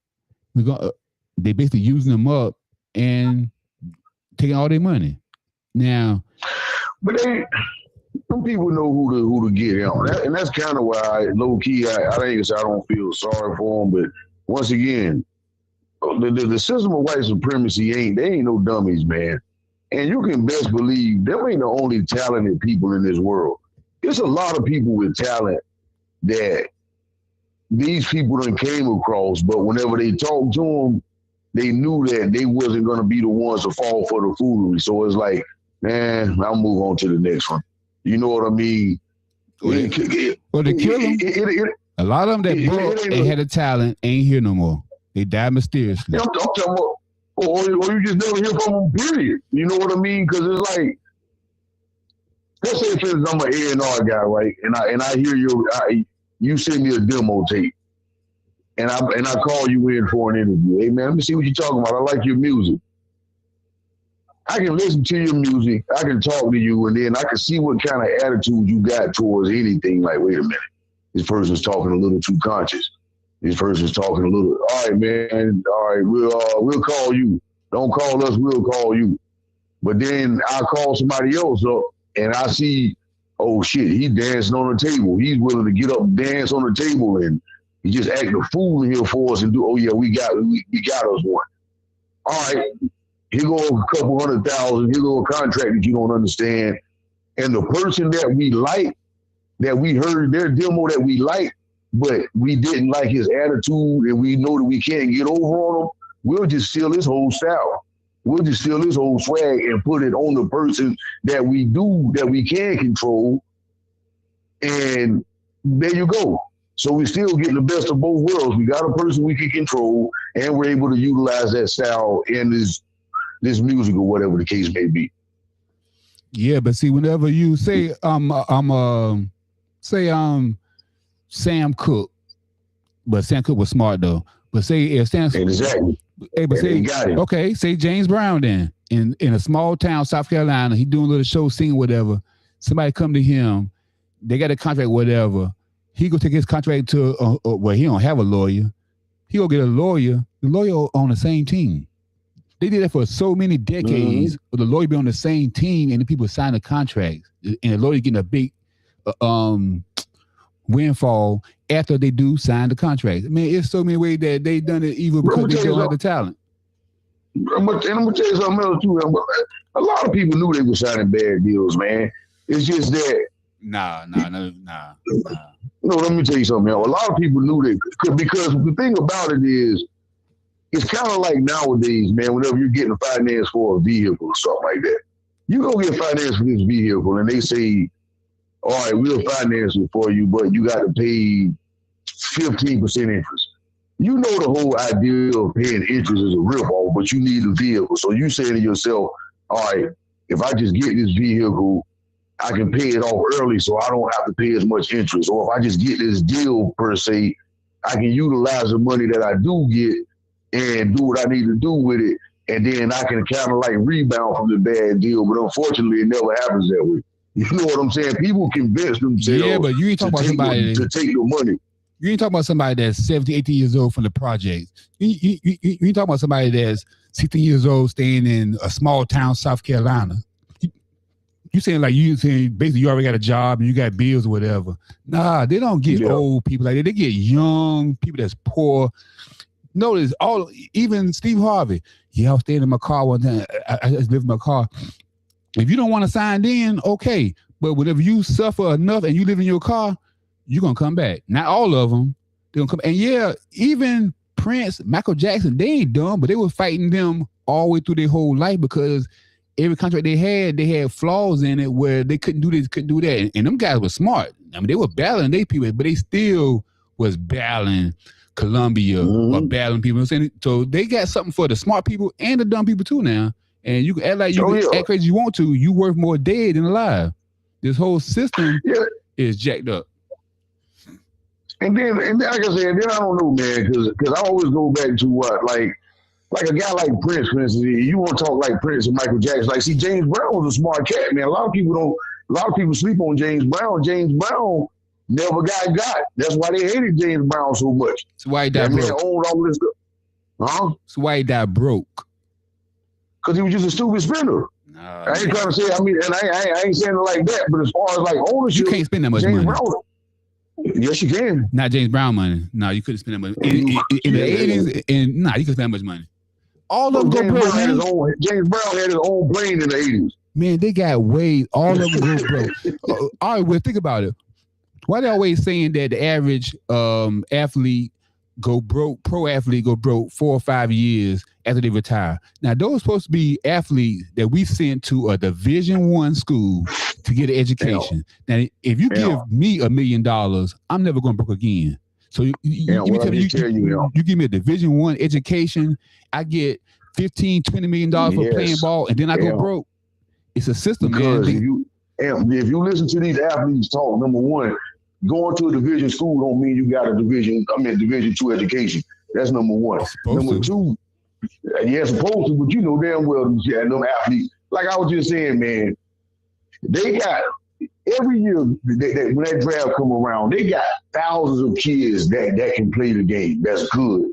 they basically using them up and taking all their money. Now, but some people know who to get on, and that's kind of why low key I think I don't feel sorry for them. But once again, the system of white supremacy ain't no dummies, man. And you can best believe them ain't the only talented people in this world. There's a lot of people with talent that these people done came across, but whenever they talked to them, they knew that they wasn't going to be the ones to fall for the foolery. So it's like, man, I'll move on to the next one. You know what I mean? Well, they kill them. A lot of them that broke and had a talent ain't here no more. They died mysteriously. I'm talking about, or you just never hear from them, period. You know what I mean? Because it's like, let's say for instance, I'm an A&R guy, right? And I hear you send me a demo tape. And I call you in for an interview. Hey man, let me see what you're talking about. I like your music. I can listen to your music, I can talk to you, and then I can see what kind of attitude you got towards anything. Like, wait a minute, this person's talking a little too conscious. This person's talking a little, all right, man, all right, we'll call you. Don't call us, we'll call you. But then I call somebody else up and I see, oh shit, he's dancing on the table. He's willing to get up and dance on the table, and he just act a fool in here for us and do, oh yeah, we got us one. All right, here go a couple $100,000, here go a contract that you don't understand. And the person that we like, that we heard their demo that we like, but we didn't like his attitude and we know that we can't get over on him, we'll just steal his whole style. We'll just steal this whole swag and put it on the person that we can control. And there you go. So we still getting the best of both worlds. We got a person we can control, and we're able to utilize that style in this music or whatever the case may be. Yeah, but see, whenever you say Sam Cooke, but Sam Cooke was smart though. But say if Sam exactly, but say okay, say James Brown then in a small town, South Carolina, he doing a little show, singing whatever. Somebody come to him, they got a contract, whatever. He go take his contract to well, he don't have a lawyer. He go get a lawyer. The lawyer on the same team. They did that for so many decades. But the lawyer be on the same team, and the people sign the contracts, and the lawyer getting a big windfall after they do sign the contract. I mean, it's so many ways that they done it even because they don't have the talent. I'm gonna tell you something else too. A lot of people knew they were signing bad deals, man. It's just that. Nah. No, let me tell you something else. A lot of people knew that because the thing about it is, it's kind of like nowadays, man, whenever you're getting finance for a vehicle or something like that, you go get finance for this vehicle and they say, all right, we'll finance it for you, but you got to pay 15% interest. You know the whole idea of paying interest is a ripoff, but you need a vehicle. So you say to yourself, all right, if I just get this vehicle, I can pay it off early so I don't have to pay as much interest. Or if I just get this deal per se, I can utilize the money that I do get and do what I need to do with it. And then I can kind of like rebound from the bad deal. But unfortunately, it never happens that way. You know what I'm saying? People convince themselves but you ain't talking about somebody to take the money. You ain't talking about somebody that's 70, 80 years old from the projects. You ain't talking about somebody that's 60 years old staying in a small town, South Carolina. You saying like basically you already got a job and you got bills or whatever. Nah, they don't get old people like that. They get young people that's poor. Notice even Steve Harvey. Yeah, I was staying in my car one time. I just lived in my car. If you don't want to sign in, okay. But whenever you suffer enough and you live in your car, you're going to come back. Not all of them. They're going to come. And yeah, even Prince, Michael Jackson, they ain't dumb, but they were fighting them all the way through their whole life because every contract they had flaws in it where they couldn't do this, couldn't do that. And them guys were smart. I mean, they were battling their people, but they still was battling Columbia or battling people. So they got something for the smart people and the dumb people too now. And you can act like act crazy you want to. You worth more dead than alive. This whole system is jacked up. And then like I said, then I don't know, man, because I always go back to what, like a guy like Prince, for instance. You want to talk like Prince and Michael Jackson. Like, see, James Brown was a smart cat, man. A lot of people sleep on James Brown. James Brown never got. That's why they hated James Brown so much. That's why he died broke. Man owned all this stuff. Huh? That's why he died broke. Because he was just a stupid spender. No, I ain't trying to say, I mean, and I ain't saying it like that, but as far as like ownership, you can't spend that much money. Brown, yes, you can. Not James Brown money. No, you couldn't spend that much. In the 80s, and you couldn't spend that much money. All of them James Brown had his own plane in the 80s. Man, they got all of them go broke. All right, well, think about it. Why they always saying that the average athlete go broke, pro athlete go broke 4 or 5 years after they retire? Now, those supposed to be athletes that we sent to a Division I school to get an education. Now, if you give me $1 million, I'm never going broke again. So you give me a Division I education, I get $15-20 million for playing ball, and then I go broke. It's a system, because man. If you listen to these athletes talk, number one, going to a division school don't mean you got a Division II education. That's number one. Number two, supposed to, but you know damn well them athletes. Like I was just saying, man, they got every year when that draft come around, they got thousands of kids that can play the game. That's good.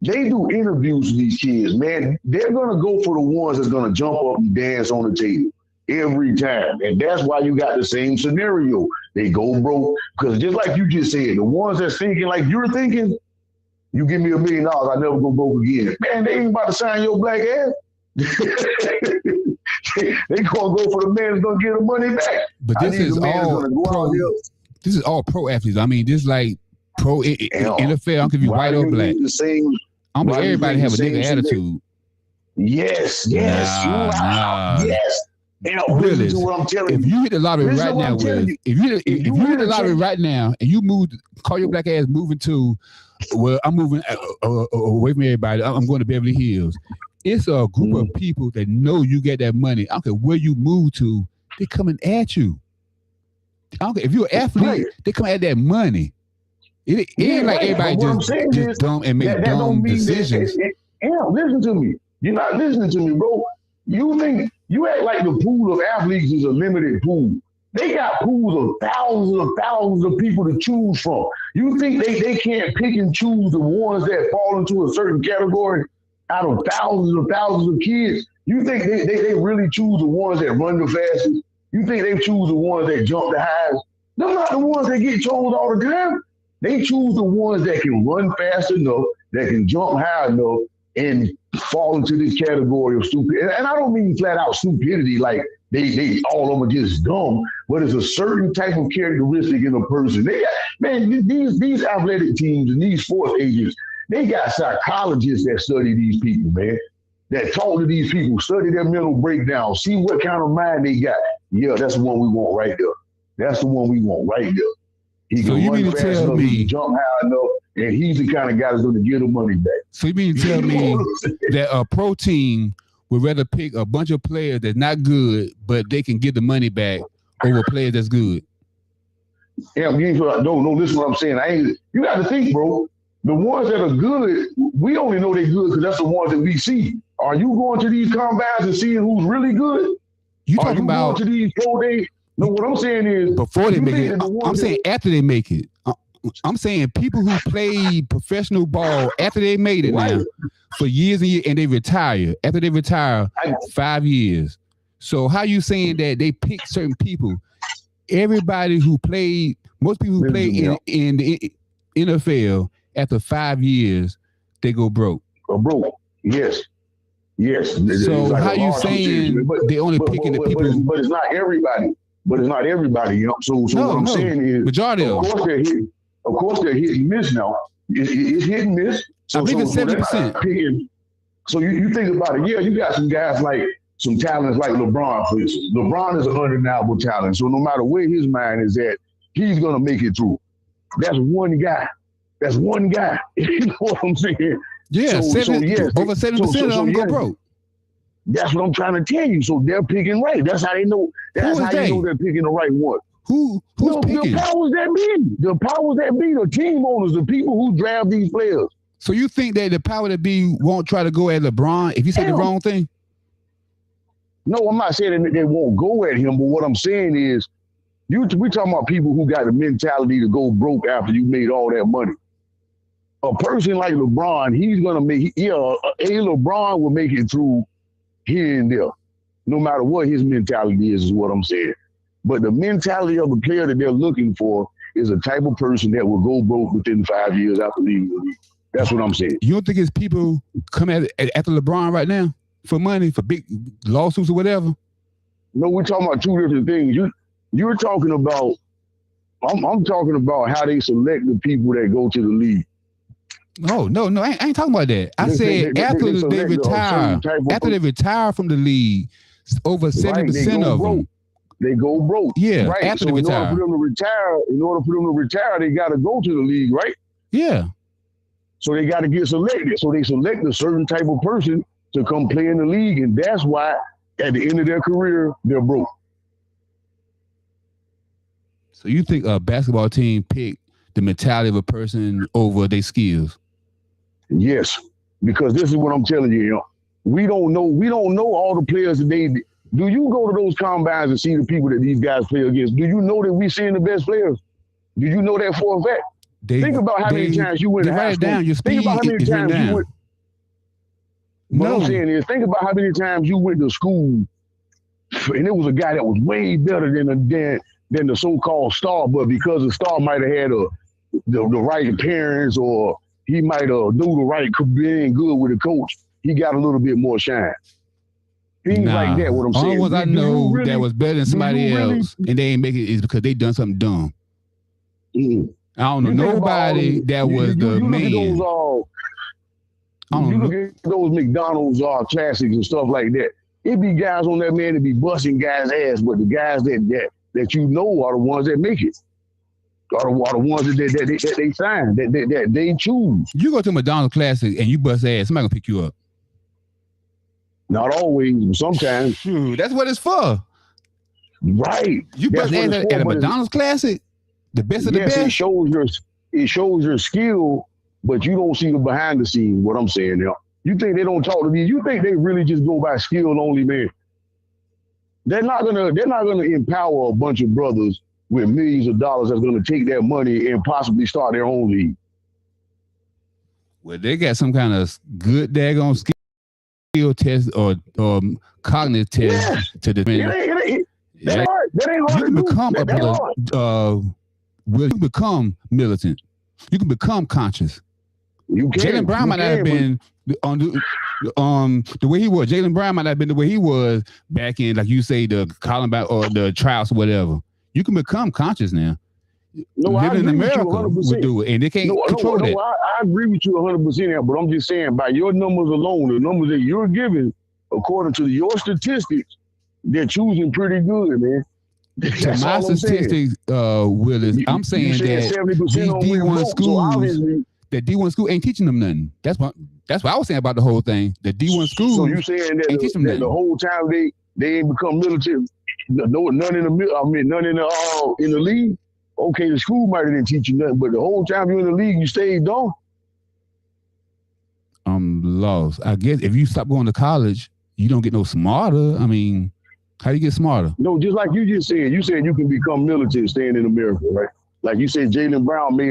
They do interviews with these kids, man. They're gonna go for the ones that's gonna jump up and dance on the table every time. And that's why you got the same scenario. They go broke. Because just like you just said, the ones that's thinking like you're thinking, you give me $1 million, I never go broke again. Man, they ain't about to sign your black ass. They gonna go for the man that's gonna get the money back. But this is all pro athletes. I mean, this like pro NFL. I don't give you white or black. Everybody have a nigga attitude. Yes. Nah. Yes. And Willis, listen to what I'm telling if you. you hit the lottery right now, Willis, if you hit the lottery right now and you move, call your black ass moving to, well, I'm moving away from everybody. I'm going to Beverly Hills. It's a group of people that know you get that money. I don't care where you move to, they coming at you. I don't care if you're an athlete, they come at that money. It ain't like everybody just dumb and make dumb decisions. Listen to me. You're not listening to me, bro. You act like the pool of athletes is a limited pool. They got pools of thousands of people to choose from. You think they can't pick and choose the ones that fall into a certain category out of thousands of kids? You think they really choose the ones that run the fastest? You think they choose the ones that jump the highest? They're not the ones that get chose all the time. They choose the ones that can run fast enough, that can jump high enough, and fall into this category of stupid. And I don't mean flat out stupidity, like they all of them are just dumb, but it's a certain type of characteristic in a person. They got, man, these athletic teams and these sports agents, they got psychologists that study these people, man, that talk to these people, study their mental breakdown, see what kind of mind they got. Yeah, that's the one we want right there. That's the one we want right there. He can run fast enough, he can jump high enough, and he's the kind of guy that's going to get the money back. So you mean to tell me that a pro team would rather pick a bunch of players that's not good, but they can get the money back over players that's good? Yeah, no, listen to what I'm saying. You got to think, bro. The ones that are good, we only know they're good because that's the ones that we see. Are you going to these combines and seeing who's really good? You talking about going to these pro days? No, what I'm saying is before they make it. I'm saying after they make it. I'm saying people who played professional ball after they made it now for years and years, and they retire. After they retire, 5 years. So how you saying that they pick certain people? Everybody who played, most people who played in the NFL after 5 years, they go broke. Broke, yes. So like how you saying they only picking the people? But it's not everybody. You know. So what I'm saying is, majority of course they're hit and miss now. It's hit and miss. So I believe it's 70%. So you think about it. Yeah, you got some guys like some talents like LeBron, for instance. LeBron is an undeniable talent. So no matter where his mind is at, he's gonna make it through. That's one guy. You know what I'm saying? Yeah, over 70% of them go broke. That's what I'm trying to tell you. So they're picking right. That's how they know. That's how you know they're picking the right one. Who's picking? The powers that be, the team owners, the people who draft these players. So you think that the power that be won't try to go at LeBron if you say the wrong thing? No, I'm not saying that they won't go at him, but what I'm saying is, we talking about people who got the mentality to go broke after you made all that money. A person like LeBron, he's gonna make. LeBron will make it through here and there, no matter what his mentality is what I'm saying. But the mentality of a player that they're looking for is a type of person that will go broke within 5 years after leaving the league. That's what I'm saying. You don't think it's people come after LeBron right now for money, for big lawsuits or whatever? No, we're talking about two different things. You're talking about, I'm talking about how they select the people that go to the league. No, I ain't talking about that. I said after they retire from the league, over 70% of them. They go broke. Yeah, right. After so they retire. In order for them to retire, they got to go to the league, right? Yeah. So they got to get selected. So they select a certain type of person to come play in the league, and that's why at the end of their career, they're broke. So you think a basketball team pick the mentality of a person over their skills? Yes, because this is what I'm telling you. We don't know all the players that they. Do you go to those combines and see the people that these guys play against? Do you know that we seeing the best players? Do you know that for a fact? Think about how many times you went to high school. Down. Your speed think about how many times you went. What I'm saying is, think about how many times you went to school, and it was a guy that was way better than the so-called star, but because the star might have had the right parents, or he might have knew the right being good with the coach, he got a little bit more shine. Things like that, what I'm saying. All the ones I know that was better than somebody else, and they ain't make it, is because they done something dumb. I don't know nobody that was the man. You look at those McDonald's classics and stuff like that. It be guys on that, man, that be busting guys' ass, but the guys that you know are the ones that make it. Are the ones that they sign, that they choose. You go to McDonald's Classic and you bust ass, somebody gonna pick you up. Not always, but sometimes. Shoot, that's what it's for. Right. You bust ass at a McDonald's Classic, the best of the best. It shows your skill, but you don't see the behind the scenes. What I'm saying now, you think they don't talk to these? You think they really just go by skill only, man? They're not gonna empower a bunch of brothers with millions of dollars that's gonna take that money and possibly start their own league. Well, they got some kind of good daggone skill test or cognitive test to determine. That ain't hard. You can become militant. You can become conscious. Jaylen Brown might not have been on the way he was. Jaylen Brown might not have been the way he was back in, like you say, the Columbine or the trials or whatever. You can become conscious now. No, living in America would do it, and they can't control that. I agree with you 100%, but I'm just saying, by your numbers alone, the numbers that you're giving, according to your statistics, they're choosing pretty good, man. To my statistics, Willis, I'm saying that these D1 schools, that D1 school ain't teaching them nothing. That's what I was saying about the whole thing. The D1 schools. So you saying that the whole time they ain't become militant? No, none in the league. Okay, the school might have didn't teach you nothing, but the whole time you're in the league, you stayed dumb. I'm lost. I guess if you stop going to college, you don't get no smarter. I mean, how do you get smarter? No, just like you just said. You said you can become militant staying in America, right? Like you said, Jaylen Brown may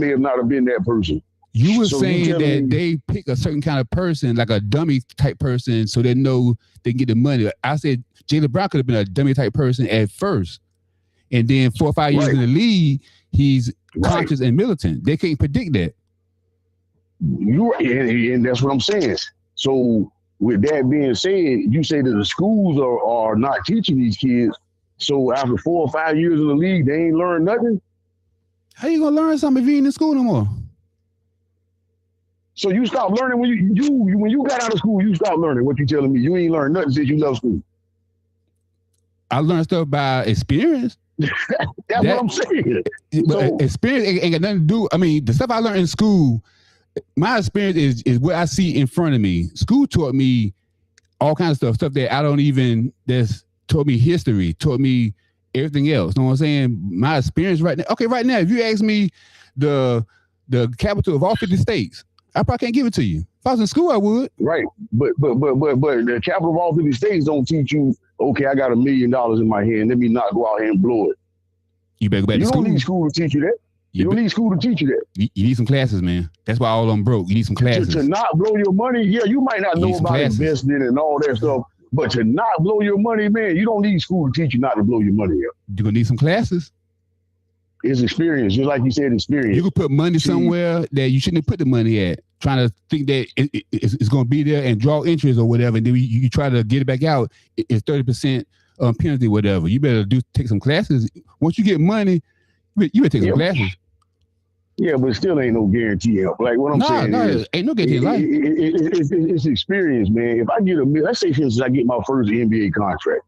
have not have been that person. You were saying that they pick a certain kind of person, like a dummy type person, so they know they can get the money. I said Jaylen Brown could have been a dummy type person at first. And then 4 or 5 years in the league, he's conscious and militant. They can't predict that. And that's what I'm saying. So with that being said, you say that the schools are not teaching these kids. So after 4 or 5 years in the league, they ain't learned nothing. How you gonna learn something if you ain't in school no more? So you stopped learning when you got out of school. You stopped learning. What you telling me? You ain't learned nothing since you left school. I learned stuff by experience. That's what I'm saying. But experience ain't got nothing to do. I mean, the stuff I learned in school, my experience is what I see in front of me. School taught me all kinds of stuff that I don't even. That's taught me history, taught me everything else. You know what I'm saying? My experience right now. Okay, right now, if you ask me the capital of all 50 states, I probably can't give it to you. If I was in school, I would. Right, but the capital of all 50 states don't teach you. Okay, I got $1 million in my hand. Let me not go out here and blow it. You better go back to school. You don't need school to teach you that. You don't need school to teach you that. You need some classes, man. That's why all of them broke. You need some classes. To not blow your money, yeah, you might not know about investing and all that stuff, but to not blow your money, man, you don't need school to teach you not to blow your money up. You're going to need some classes. It's experience, just like you said, experience. You could put money somewhere that you shouldn't have put the money at, trying to think that it's going to be there and draw interest or whatever, and then you try to get it back out. It's 30% penalty, whatever. You better take some classes. Once you get money, you better take some classes. Yeah, but still ain't no guarantee. Like what I'm saying is, ain't no guarantee in life. It's experience, man. If I get let's say for instance, I get my first NBA contract,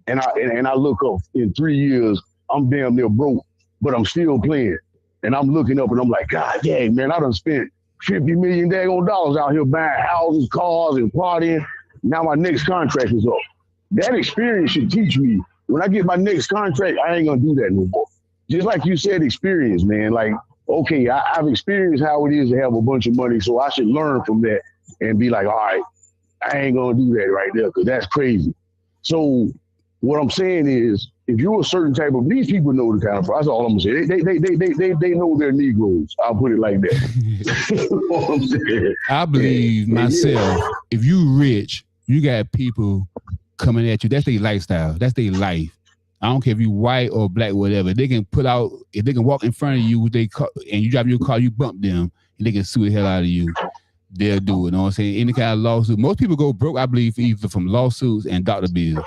and I look up in 3 years, I'm damn near broke, but I'm still playing, and I'm looking up and I'm like, God dang, man, I done spent $50 million daggone dollars out here buying houses, cars, and partying. Now my next contract is up. That experience should teach me when I get my next contract, I ain't gonna do that no more. Just like you said, experience, man. Like, okay, I've experienced how it is to have a bunch of money, so I should learn from that and be like, all right, I ain't gonna do that right there because that's crazy. So what I'm saying is, if you're a certain type of, these people know the kind of, that's all I'm gonna say. They know they're Negroes. I'll put it like that. You know what I'm saying? I believe myself, if you rich, you got people coming at you. That's their lifestyle. That's their life. I don't care if you white or black, whatever. They can put out, if they can walk in front of you with and you drive your car, you bump them, and they can sue the hell out of you. They'll do it. You know what I'm saying? Any kind of lawsuit. Most people go broke, I believe, either from lawsuits and doctor bills.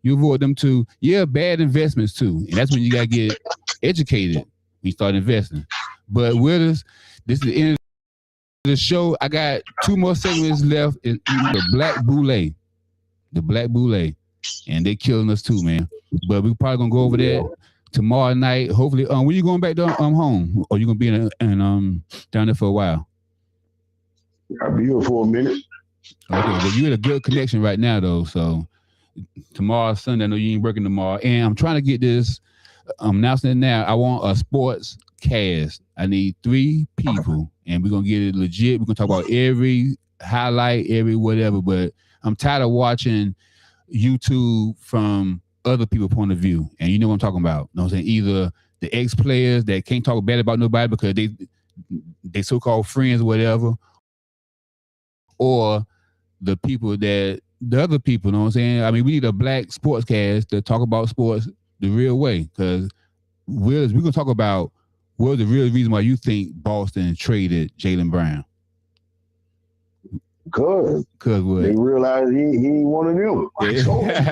You avoid them too. Yeah, bad investments too. And that's when you got to get educated when you start investing. But with us, this is the end of the show, I got 2 more segments left. The Black Boule. The Black Boule. And they killing us too, man. But we probably gonna go over that tomorrow night. Hopefully, when you going back to home? Or you gonna be in down there for a while? I'll be here for a minute. Okay, well, you in a good connection right now though. So tomorrow, Sunday, I know you ain't working tomorrow. And I'm trying to get this. I'm announcing it now. I want a sports cast. I need 3 people, and we're gonna get it legit. We're gonna talk about every highlight, every whatever. But I'm tired of watching YouTube from other people's point of view, and you know what I'm talking about. You know what I'm saying? Either the ex-players that can't talk bad about nobody because they so-called friends or whatever, or the people the other people, you know what I'm saying? I mean, we need a black sportscast to talk about sports the real way, because we're going to talk about what's the real reason why you think Boston traded Jaylen Brown. Cause what? They realized he ain't one of them. Yeah. So, like I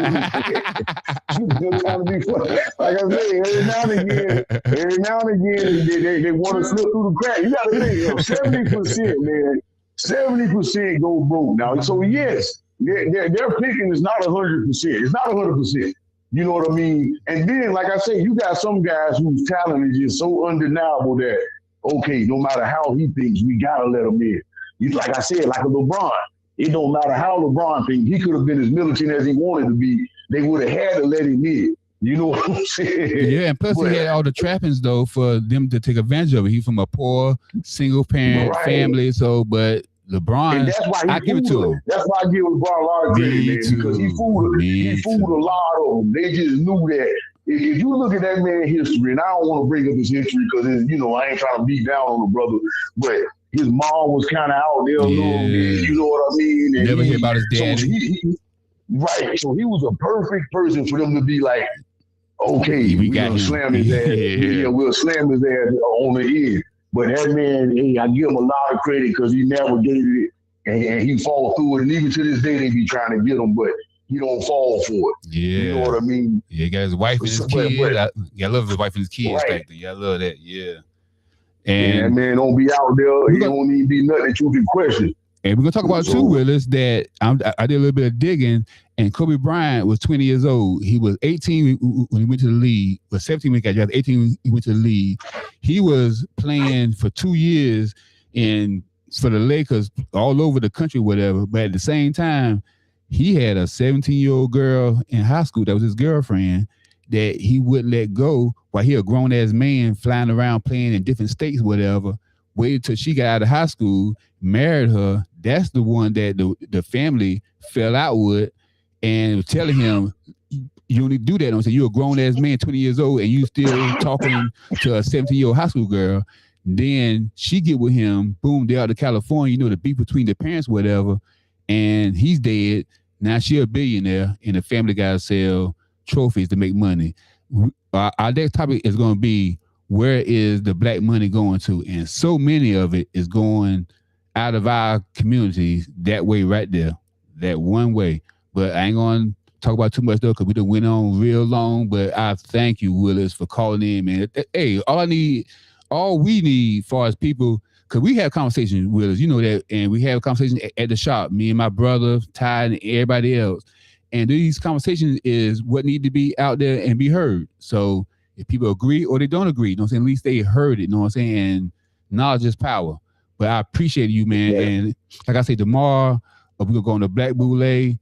say, every now and again, they want to slip through the crack. You got to think, 70%, man, 70% go broke now. So yes, their picking is not 100%. It's not 100%. You know what I mean? And then, like I say, you got some guys whose talent is just so undeniable that, okay, no matter how he thinks, we got to let him in. Like I said, like a LeBron. It don't matter how LeBron thinks. He could have been as militant as he wanted to be. They would have had to let him in. You know what I'm saying? Yeah, and plus he had all the trappings, though, for them to take advantage of it. He's from a poor, single-parent family, so, but LeBron, and that's why I give it to him. That's why I give LeBron a lot of credit, man, because he fooled a lot of them. They just knew that. If you look at that man's history, and I don't want to bring up his history because, I ain't trying to beat down on the brother, but his mom was kind of out there a little bit, you know what I mean? And never hear about his dad. Right. So he was a perfect person for them to be like, okay, we're going to slam his ass. Yeah, we'll slam his ass on the end. But that man, hey, I give him a lot of credit because he navigated it and he fought through it. And even to this day, they be trying to get him, but he don't fall for it. Yeah. You know what I mean? Yeah, he got his wife and his kids. I love his wife and his kids back then. Yeah, I love that. Yeah. And that man don't be out there. He don't even be nothing that you can question. And we're going to talk about too, Willis, that I did a little bit of digging, and Kobe Bryant was 20 years old. He was 18 when he went to the league, was 17 when he got drafted, 18 when he went to the league. He was playing for 2 years for the Lakers all over the country, whatever. But at the same time, he had a 17-year-old girl in high school that was his girlfriend that he wouldn't let go while he a grown-ass man flying around playing in different states, whatever. Waited till she got out of high school, married her. That's the one that the family fell out with and was telling him, you don't need to do that. I'm saying, you're a grown-ass man, 20 years old, and you still talking to a 17-year-old high school girl. Then she get with him, boom, they're out of California, the beef between the parents, whatever, and he's dead. Now she a billionaire, and the family got to sell trophies to make money. Our next topic is going to be, where is the black money going to? And so many of it is going out of our communities that way right there, that one way. But I ain't going to talk about too much, though, because we done went on real long. But I thank you, Willis, for calling in, man. Hey, all we need far as people, because we have conversations, Willis, you know that, and we have conversations at the shop, me and my brother, Ty, and everybody else. And these conversations is what need to be out there and be heard. So if people agree or they don't agree, you know what I'm saying? At least they heard it, you know what I'm saying? And knowledge is power. But I appreciate you, man. Yeah. And like I say, tomorrow, we're going to go on the Black Boule. We're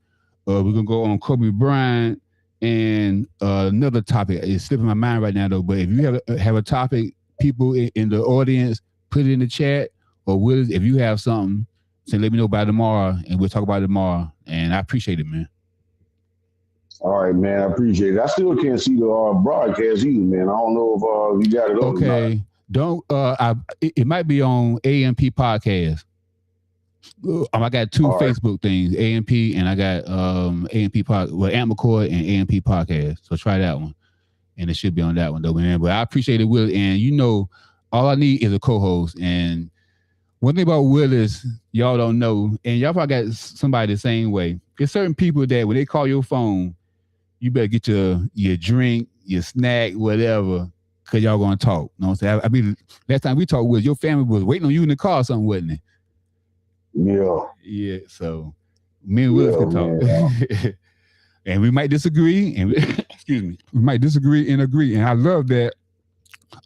going to go on Kobe Bryant. And another topic is slipping my mind right now, though. But if you have a topic, people in the audience, put it in the chat. Or Willis, if you have something, say let me know by tomorrow, and we'll talk about it tomorrow. And I appreciate it, man. All right, man. I appreciate it. I still can't see the broadcast either, man. I don't know if you got it up. Okay. It might be on A.M.P. podcast. I got 2 Facebook things, A.M.P. and I got A.M.P. A.M. McCoy and A.M.P. podcast. So try that one, and it should be on that one though, man. But I appreciate it, Will. And all I need is a co-host. And one thing about Will is y'all don't know, and y'all probably got somebody the same way. There's certain people that when they call your phone, you better get your drink, your snack, whatever, because y'all going to talk. You know what I'm saying? I mean, last time we talked, your family was waiting on you in the car or something, wasn't it? Yeah. So me and Willis can talk. And we might disagree, and excuse me, we might disagree and agree. And I love that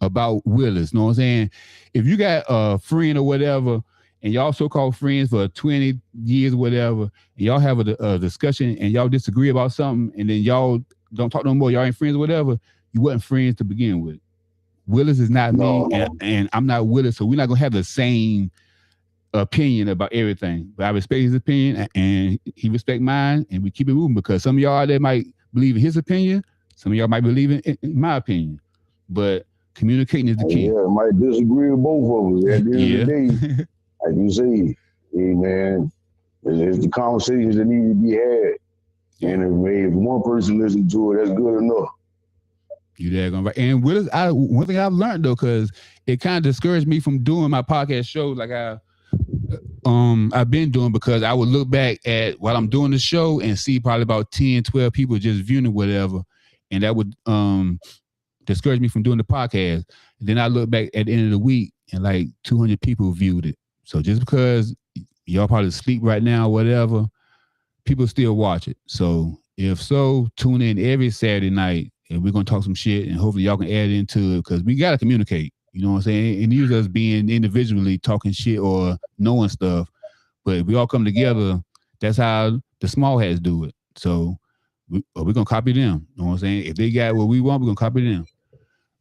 about Willis. You know what I'm saying? If you got a friend or whatever, and y'all so-called friends for 20 years or whatever, and y'all have a discussion and y'all disagree about something, and then y'all don't talk no more, y'all ain't friends or whatever, you wasn't friends to begin with. Willis is not me, and I'm not Willis, so we're not gonna have the same opinion about everything. But I respect his opinion, and he respect mine, and we keep it moving because some of y'all out there might believe in his opinion, some of y'all might believe in my opinion, but communicating is the key. Yeah, might disagree with both of us. At the end of the day, like you say, hey man, it's the conversations that need to be had. And if one person listens to it, that's good enough. You daggone right. And Willis, one thing I've learned though, because it kind of discouraged me from doing my podcast shows like I've been doing, because I would look back at while I'm doing the show and see probably about 10, 12 people just viewing it, whatever. And that would discourage me from doing the podcast. And then I look back at the end of the week and like 200 people viewed it. So just because y'all probably asleep right now or whatever, people still watch it. So if so, tune in every Saturday night and we're going to talk some shit, and hopefully y'all can add into it, because we got to communicate. You know what I'm saying? And use us being individually talking shit or knowing stuff. But if we all come together, that's how the small hats do it. So we're going to copy them. You know what I'm saying? If they got what we want, we're going to copy them.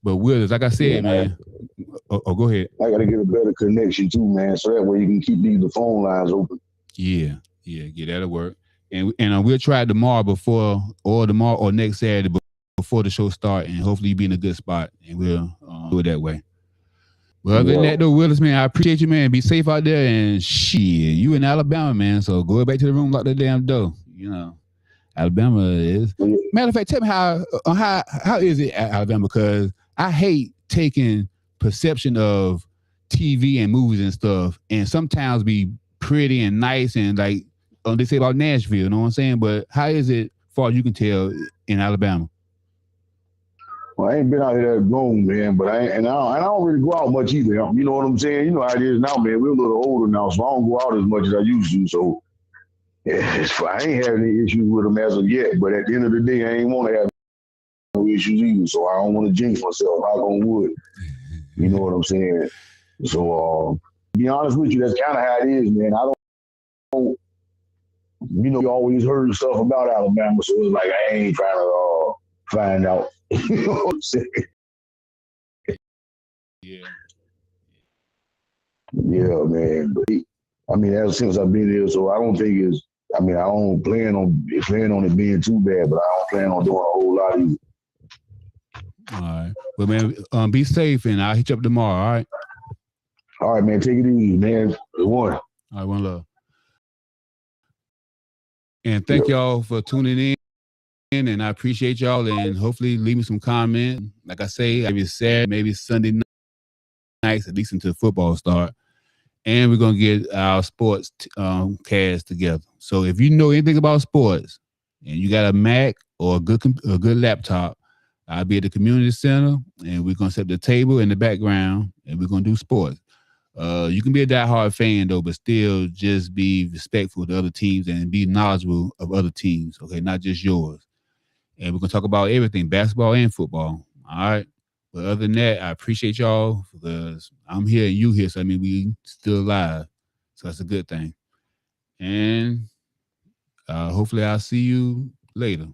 But Willis, like I said, man. Go ahead. I got to get a better connection too, man. So that way you can keep the phone lines open. Yeah, that'll work. And we'll try it tomorrow or next Saturday before the show start, and hopefully you be in a good spot, and we'll do it that way. Well, other than that though, Willis, man, I appreciate you, man. Be safe out there, and shit, you in Alabama, man. So go back to the room, lock the damn door. You know, Alabama is. Matter of fact, tell me how is it at Alabama? Because I hate taking perception of TV and movies and stuff, and sometimes be pretty and nice and like they say about Nashville. You know what I'm saying? But how is it, far as you can tell, in Alabama? Well, I ain't been out here that long, man, but I don't really go out much either. You know what I'm saying? You know how it is now, man. We're a little older now, so I don't go out as much as I used to. So yeah, I ain't having any issues with them as of yet. But at the end of the day, I ain't want to have no issues either. So I don't want to jinx myself. Knock on wood. You know what I'm saying? So to be honest with you, that's kind of how it is, man. I don't. You know, you always heard stuff about Alabama, so it's like I ain't trying to find out. You know what I'm saying? Yeah, man. But I mean, ever since I've been here, so I don't think it's. I mean, I don't plan on it being too bad, but I don't plan on doing a whole lot either. All right. Well, man, be safe, and I'll hit you up tomorrow. All right. All right, man. Take it easy, man. One. All right, one love. And thank y'all for tuning in, and I appreciate y'all, and hopefully leave me some comment. Like I say, maybe Saturday, maybe Sunday nights, at least until football start. And we're going to get our sports cast together. So if you know anything about sports and you got a Mac or a good laptop, I'll be at the community center, and we're going to set the table in the background, and we're going to do sports. You can be a diehard fan, though, but still just be respectful to other teams and be knowledgeable of other teams, okay, not just yours. And we're going to talk about everything, basketball and football, all right? But other than that, I appreciate y'all, because I'm here and you here, so I mean, we still alive. So that's a good thing. And hopefully I'll see you later.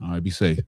All right, be safe.